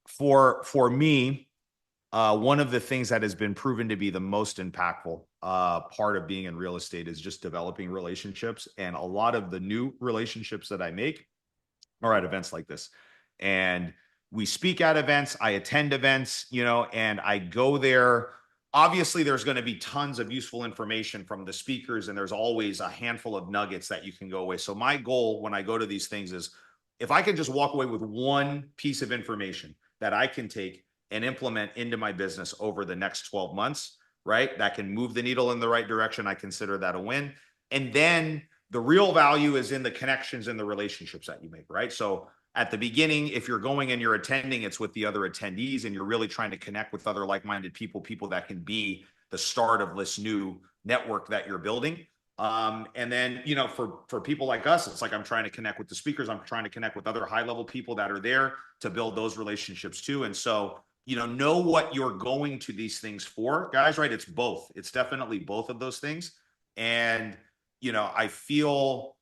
Speaker 2: For me, one of the things that has been proven to be the most impactful part of being in real estate is just developing relationships. And a lot of the new relationships that I make are at events like this. And we speak at events, I attend events, and I go there. Obviously, there's going to be tons of useful information from the speakers, and there's always a handful of nuggets that you can go away. So my goal when I go to these things is if I can just walk away with one piece of information that I can take and implement into my business over the next 12 months, right? That can move the needle in the right direction. I consider that a win. And then the real value is in the connections and the relationships that you make, right? So at the beginning, if you're going and you're attending, it's with the other attendees and you're really trying to connect with other like-minded people that can be the start of this new network that you're building. And then, for people like us, it's like I'm trying to connect with the speakers. I'm trying to connect with other high-level people that are there to build those relationships too. And so, know what you're going to these things for, guys, right? It's both. It's definitely both of those things. And, I feel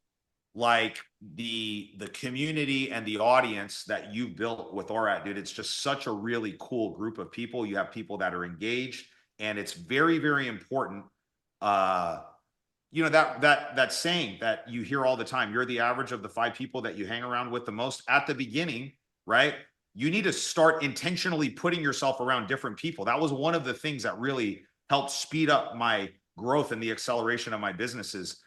Speaker 2: like the community and the audience that you've built with ORAT, dude, it's just such a really cool group of people. You have people that are engaged, and it's very, very important. That saying that you hear all the time, you're the average of the 5 people that you hang around with the most at the beginning, right? You need to start intentionally putting yourself around different people. That was one of the things that really helped speed up my growth and the acceleration of my businesses.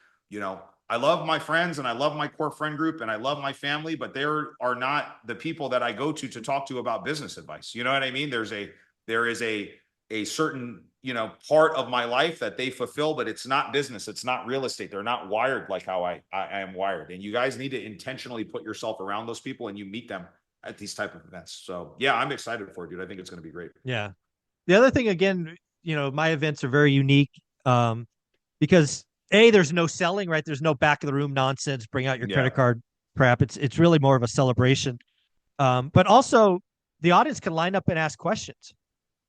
Speaker 2: I love my friends and I love my core friend group and I love my family, but there are not the people that I go to talk to about business advice. You know what I mean? There is a certain, part of my life that they fulfill, but it's not business. It's not real estate. They're not wired like how I am wired. And you guys need to intentionally put yourself around those people and you meet them at these type of events. So yeah, I'm excited for it, dude. I think it's going to be great.
Speaker 1: Yeah. The other thing, again, my events are very unique because there's no selling, right? There's no back of the room nonsense. Bring out your credit card crap. It's really more of a celebration. But also the audience can line up and ask questions,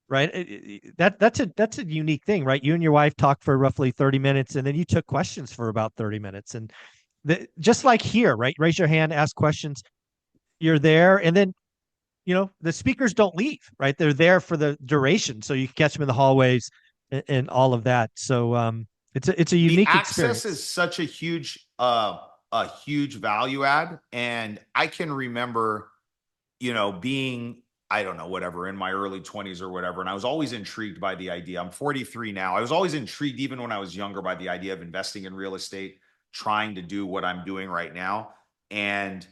Speaker 1: right? That's a unique thing, right? You and your wife talked for roughly 30 minutes and then you took questions for about 30 minutes. And just like here, right? Raise your hand, ask questions. You're there. And then, the speakers don't leave, right? They're there for the duration. So you can catch them in the hallways and all of that. So it's a unique experience.
Speaker 2: Access is such a huge value add. And I can remember, being I don't know, whatever, in my early 20s or whatever. And I was always intrigued by the idea. I'm 43 now. I was always intrigued, even when I was younger, by the idea of investing in real estate, trying to do what I'm doing right now. And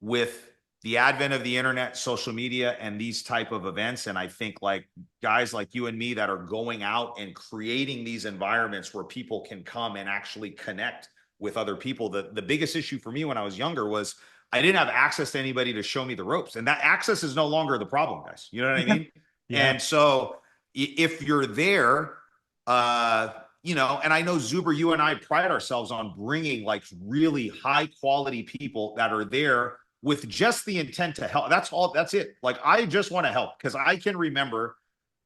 Speaker 2: with the advent of the internet, social media, and these type of events, and I think like guys like you and me that are going out and creating these environments where people can come and actually connect with other people. The biggest issue for me when I was younger was I didn't have access to anybody to show me the ropes, and that access is no longer the problem, guys. You know what I mean?
Speaker 1: Yeah.
Speaker 2: And so if you're there, you know, and I know Zuber, you and I pride ourselves on bringing like really high quality people that are there with just the intent to help. That's all. That's it. Like, I just want to help, because I can remember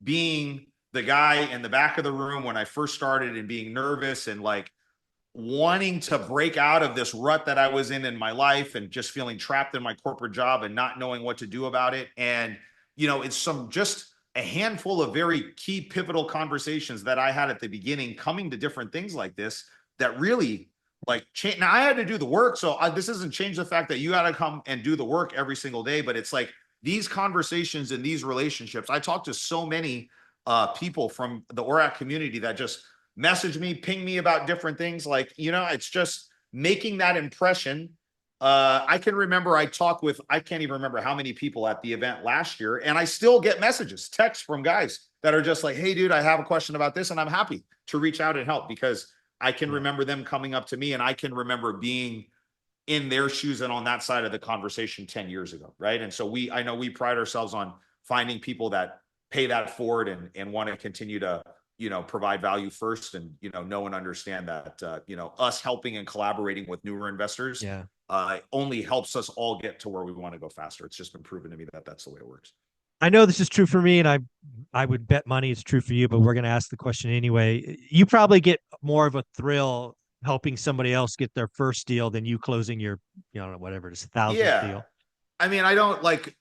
Speaker 2: being the guy in the back of the room when I first started and being nervous and like wanting to break out of this rut that I was in my life, and just feeling trapped in my corporate job and not knowing what to do about it. And, you know, it's just a handful of very key pivotal conversations that I had at the beginning, coming to different things like this, that really like change. Now I had to do the work. So this doesn't change the fact that you got to come and do the work every single day. But it's like these conversations and these relationships. I talked to so many people from the ORAC community that just message me, ping me about different things. Like, you know, it's just making that impression. I can remember I talked with, I can't even remember how many people at the event last year, and I still get messages, texts from guys that are just like, hey dude, I have a question about this. And I'm happy to reach out and help, because I can remember them coming up to me, and I can remember being in their shoes and on that side of the conversation 10 years ago. Right. And so I know we pride ourselves on finding people that pay that forward and want to continue to, you know, provide value first, and, you know and understand that, you know, us helping and collaborating with newer investors only helps us all get to where we want to go faster. It's just been proven to me that that's the way it works.
Speaker 1: I know this is true for me, and I would bet money it's true for you, but we're going to ask the question anyway. You probably get more of a thrill helping somebody else get their first deal than you closing your, you know, whatever it is, 1,000th deal.
Speaker 2: I mean, I don't like,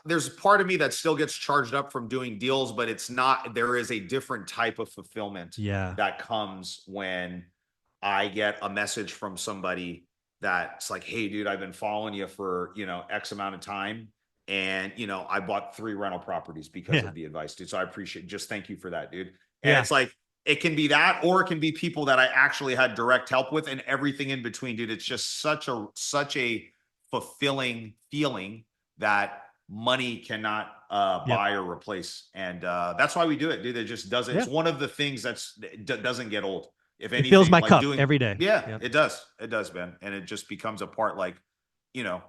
Speaker 2: there's part of me that still gets charged up from doing deals, but it's not, there is a different type of fulfillment that comes when I get a message from somebody that's like, hey dude, I've been following you for, you know, X amount of time. And, you know, I bought 3 rental properties because of the advice, dude. So I appreciate, just thank you for that, dude. And it's like, it can be that, or it can be people that I actually had direct help with, and everything in between, dude. It's just such a fulfilling feeling that money cannot buy or replace. And that's why we do it, dude. It just doesn't, it's one of the things doesn't get old. If anything,
Speaker 1: it fills my
Speaker 2: like
Speaker 1: cup every day.
Speaker 2: It does, Ben. And it just becomes a part, like, you know,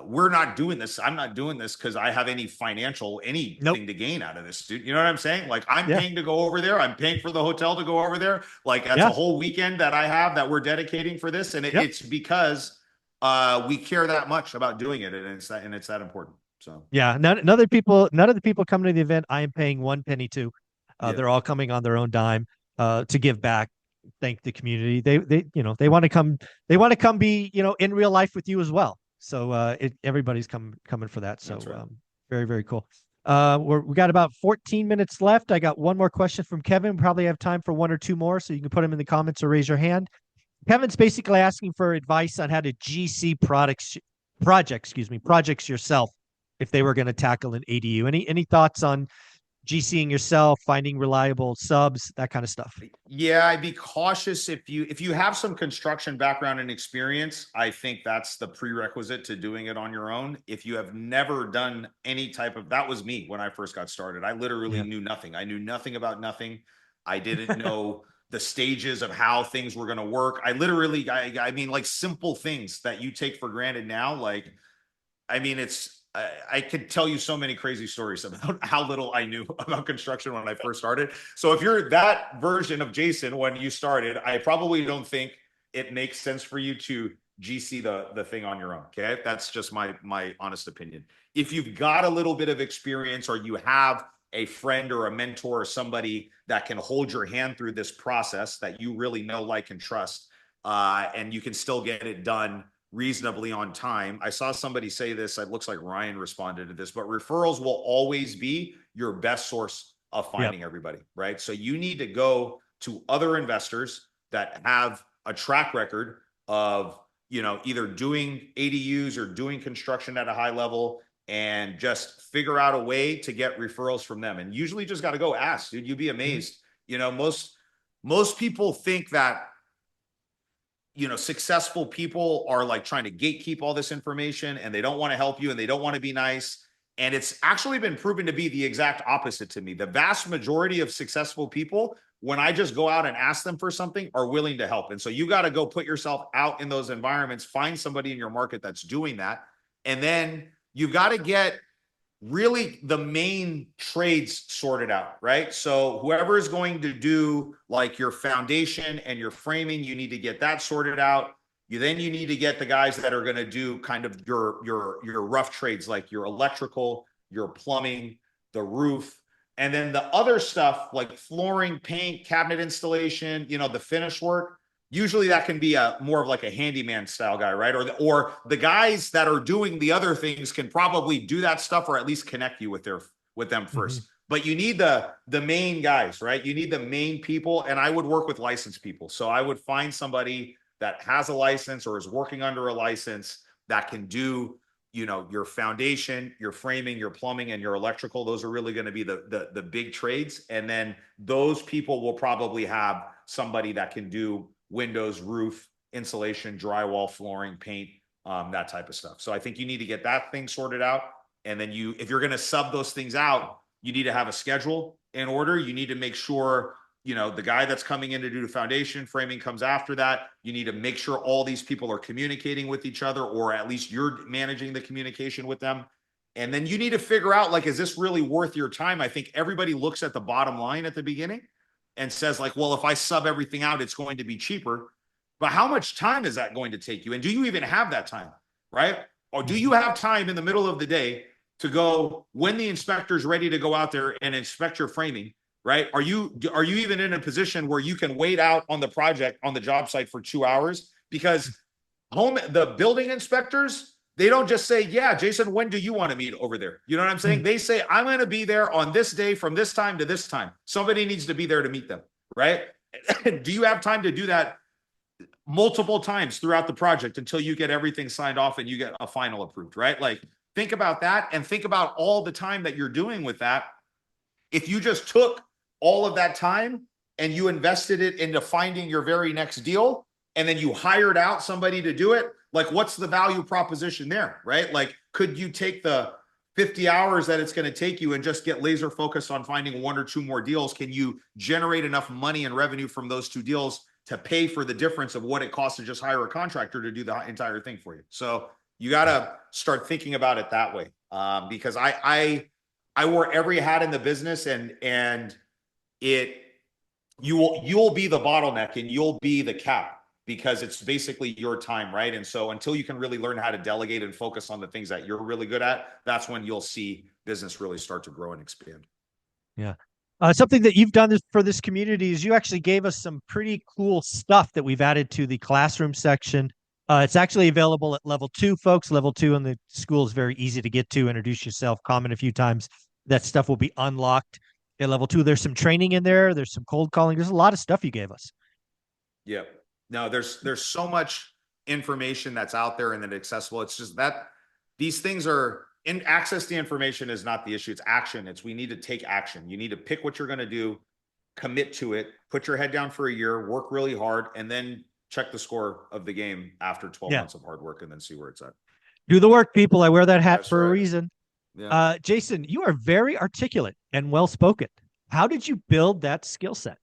Speaker 2: we're not doing this. I'm not doing this because I have any financial anything to gain out of this, dude. You know what I'm saying? Like, I'm paying to go over there. I'm paying for the hotel to go over there. Like, that's a whole weekend that I have that we're dedicating for this. And it's because we care that much about doing it, and it's that important. So
Speaker 1: none of the people coming to the event I am paying one penny to. They're all coming on their own dime to give back, thank the community. They you know, they want to come be, you know, in real life with you as well. So everybody's coming for that. So very, very cool. We got about 14 minutes left. I got one more question from Kevin. We probably have time for 1 or 2 more, so you can put them in the comments or raise your hand. Kevin's basically asking for advice on how to GC projects yourself if they were going to tackle an ADU. Any thoughts on GCing yourself, finding reliable subs, that kind of stuff?
Speaker 2: Yeah, I'd be cautious if you have some construction background and experience. I think that's the prerequisite to doing it on your own. If you have never done any type of, that was me when I first got started. I literally knew nothing. I knew nothing about nothing. I didn't know the stages of how things were going to work. I literally, I mean, like simple things that you take for granted now. Like, I mean, I could tell you so many crazy stories about how little I knew about construction when I first started. So if you're that version of Jason when you started, I probably don't think it makes sense for you to GC the thing on your own. Okay. That's just my honest opinion. If you've got a little bit of experience, or you have a friend or a mentor or somebody that can hold your hand through this process that you really know, like, and trust, and you can still get it done reasonably on time. I saw somebody say this, it looks like Ryan responded to this, but referrals will always be your best source of finding everybody, right? So you need to go to other investors that have a track record of, you know, either doing ADUs or doing construction at a high level, and just figure out a way to get referrals from them. And usually just got to go ask, dude. You'd be amazed. You know, most people think that, you know, successful people are like trying to gatekeep all this information, and they don't want to help you, and they don't want to be nice. And it's actually been proven to be the exact opposite to me. The vast majority of successful people, when I just go out and ask them for something, are willing to help. And so you got to go put yourself out in those environments, find somebody in your market that's doing that. And then you've got to get really the main trades sorted out, right? So whoever is going to do like your foundation and your framing, you need to get that sorted out. You need to get the guys that are going to do kind of your rough trades, like your electrical, your plumbing, the roof, and then the other stuff like flooring, paint, cabinet installation, you know, the finish work. Usually that can be a more of like a handyman style guy, right? Or the guys that are doing the other things can probably do that stuff, or at least connect you with them first. But you need the main guys, right? You need the main people. And I would work with licensed people. So I would find somebody that has a license or is working under a license that can do, you know, your foundation, your framing, your plumbing, and your electrical. Those are really going to be the big trades. And then those people will probably have somebody that can do windows, roof, insulation, drywall, flooring, paint, that type of stuff. So I think you need to get that thing sorted out. And then if you're going to sub those things out, you need to have a schedule in order. You need to make sure, you know, the guy that's coming in to do the foundation framing comes after that. You need to make sure all these people are communicating with each other, or at least you're managing the communication with them. And then you need to figure out, like, is this really worth your time? I think everybody looks at the bottom line at the beginning and says like, well, if I sub everything out, it's going to be cheaper. But how much time is that going to take you? And do you even have that time, right? Or do you have time in the middle of the day to go when the inspector's ready to go out there and inspect your framing, right? Are you even in a position where you can wait out on the project on the job site for 2 hours? Because the building inspectors, they don't just say, yeah, Jason, when do you want to meet over there? You know what I'm saying? They say, I'm going to be there on this day from this time to this time. Somebody needs to be there to meet them, right? Do you have time to do that multiple times throughout the project until you get everything signed off and you get a final approved, right? Like, think about that, and think about all the time that you're doing with that. If you just took all of that time and you invested it into finding your very next deal, and then you hired out somebody to do it, like, what's the value proposition there, right? Like, could you take the 50 hours that it's going to take you and just get laser focused on finding 1 or 2 more deals? Can you generate enough money and revenue from those 2 deals to pay for the difference of what it costs to just hire a contractor to do the entire thing for you? So you got to start thinking about it that way, because I wore every hat in the business, and you'll be the bottleneck and you'll be the cap, because it's basically your time, right? And so until you can really learn how to delegate and focus on the things that you're really good at, that's when you'll see business really start to grow and expand.
Speaker 1: Yeah. Something that you've done for this community is you actually gave us some pretty cool stuff that we've added to the classroom section. It's actually available at level 2, folks. Level 2 in the school is very easy to get to. Introduce yourself, comment a few times. That stuff will be unlocked at level 2. There's some training in there. There's some cold calling. There's a lot of stuff you gave us.
Speaker 2: Yeah. No, there's so much information that's out there and then accessible. It's just that these things are in access to information is not the issue. It's action. We need to take action. You need to pick what you're going to do, commit to it, put your head down for a year, work really hard, and then check the score of the game after 12 months of hard work, and then see where it's at.
Speaker 1: Do the work, people. I wear that hat
Speaker 2: That's
Speaker 1: for
Speaker 2: right.
Speaker 1: a reason.
Speaker 2: Yeah.
Speaker 1: Jason, you are very articulate and well-spoken. How did you build that skill set?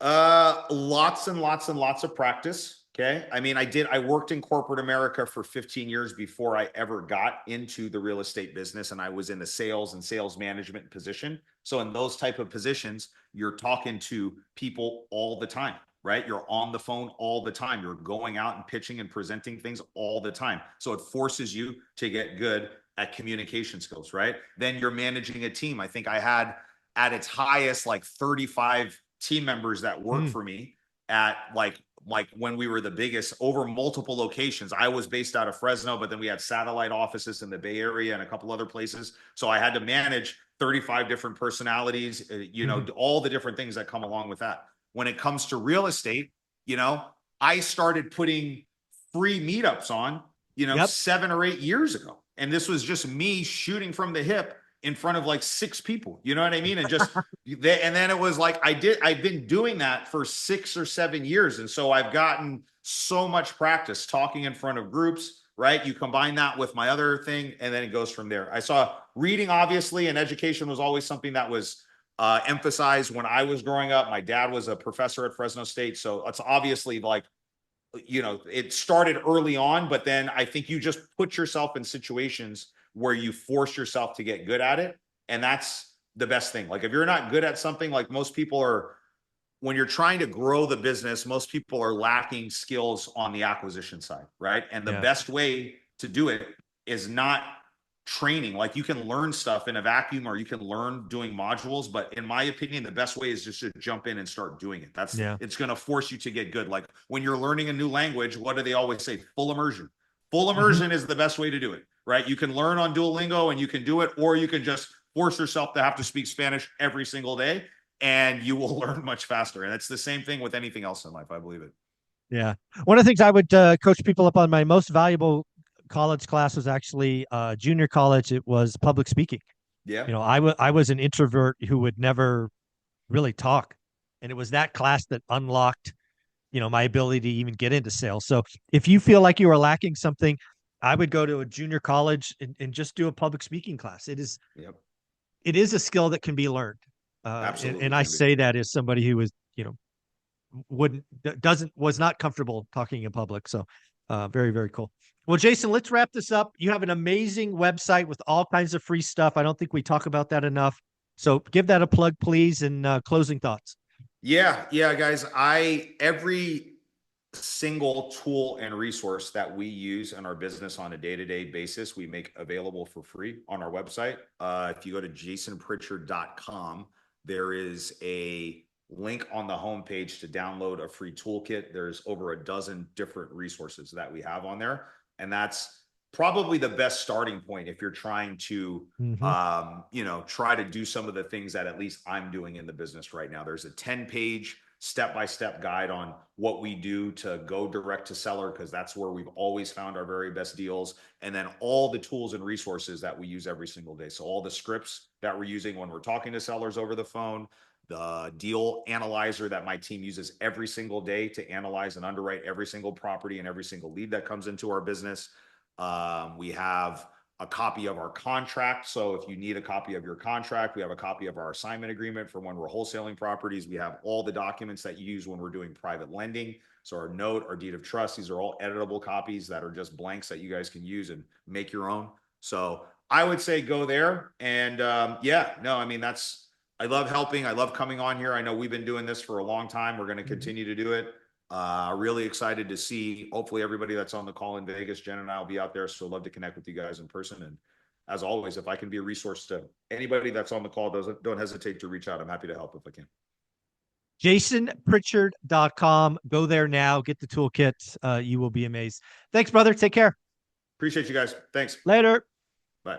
Speaker 2: Lots and lots and lots of practice. Okay. I mean, I worked in corporate America for 15 years before I ever got into the real estate business. And I was in the sales and sales management position. So in those type of positions, you're talking to people all the time, right? You're on the phone all the time. You're going out and pitching and presenting things all the time. So it forces you to get good at communication skills, right? Then you're managing a team. I think I had at its highest, like 35 team members that worked for me at like when we were the biggest, over multiple locations. I was based out of Fresno, but then we had satellite offices in the Bay Area and a couple other places. So I had to manage 35 different personalities, all the different things that come along with that. When it comes to real estate, I started putting free meetups on, 7 or 8 years ago, And this was just me shooting from the hip in front of like 6 people. You know what I mean? And just and then it was like I've been doing that for 6 or 7 years. And so I've gotten so much practice talking in front of groups, right? You combine that with my other thing, and then it goes from there. I saw reading, obviously, and education was always something that was emphasized when I was growing up. My dad was a professor at Fresno State. So it's obviously like, you know, it started early on, but then I think you just put yourself in situations where you force yourself to get good at it. And that's the best thing. Like if you're not good at something, like most people are, when you're trying to grow the business, most people are lacking skills on the acquisition side, right? And the best way to do it is not training. Like you can learn stuff in a vacuum, or you can learn doing modules, but in my opinion, the best way is just to jump in and start doing it. It's going to force you to get good. Like when you're learning a new language, what do they always say? Full immersion. Full immersion is the best way to do it, right? You can learn on Duolingo and you can do it, or you can just force yourself to have to speak Spanish every single day, and you will learn much faster. And it's the same thing with anything else in life. I believe it.
Speaker 1: Yeah. One of the things I would coach people up on, my most valuable college class was actually junior college. It was public speaking.
Speaker 2: Yeah.
Speaker 1: You know, I was an introvert who would never really talk. And it was that class that unlocked, you know, my ability to even get into sales. So if you feel like you are lacking something, I would go to a junior college and just do a public speaking class. It is a skill that can be learned.
Speaker 2: Absolutely.
Speaker 1: And I say that as somebody who was, you know, was not comfortable talking in public. So very, very cool. Well, Jason, let's wrap this up. You have an amazing website with all kinds of free stuff. I don't think we talk about that enough. So give that a plug, please, and closing thoughts.
Speaker 2: Yeah, guys. Every single tool and resource that we use in our business on a day-to-day basis, we make available for free on our website. If you go to jasonpritchard.com, there is a link on the homepage to download a free toolkit. There's over a dozen different resources that we have on there. And that's probably the best starting point if you're trying to, you know, try to do some of the things that at least I'm doing in the business right now. There's a 10-page step-by-step guide on what we do to go direct to seller, because that's where we've always found our very best deals. And then all the tools and resources that we use every single day. So all the scripts that we're using when we're talking to sellers over the phone, the deal analyzer that my team uses every single day to analyze and underwrite every single property and every single lead that comes into our business. We have a copy of our contract. So if you need a copy of your contract, we have a copy of our assignment agreement for when we're wholesaling properties. We have all the documents that you use when we're doing private lending. So our note, our deed of trust, these are all editable copies that are just blanks that you guys can use and make your own. So I would say go there. And I mean, I love helping. I love coming on here. I know we've been doing this for a long time. We're going to continue to do it. Really excited to see, hopefully, everybody that's on the call in Vegas. Jen and I will be out there. So love to connect with you guys in person. And as always, if I can be a resource to anybody that's on the call, don't hesitate to reach out. I'm happy to help if I can.
Speaker 1: JasonPritchard.com. Go there now. Get the toolkit. You will be amazed. Thanks, brother. Take care.
Speaker 2: Appreciate you guys. Thanks.
Speaker 1: Later.
Speaker 2: Bye.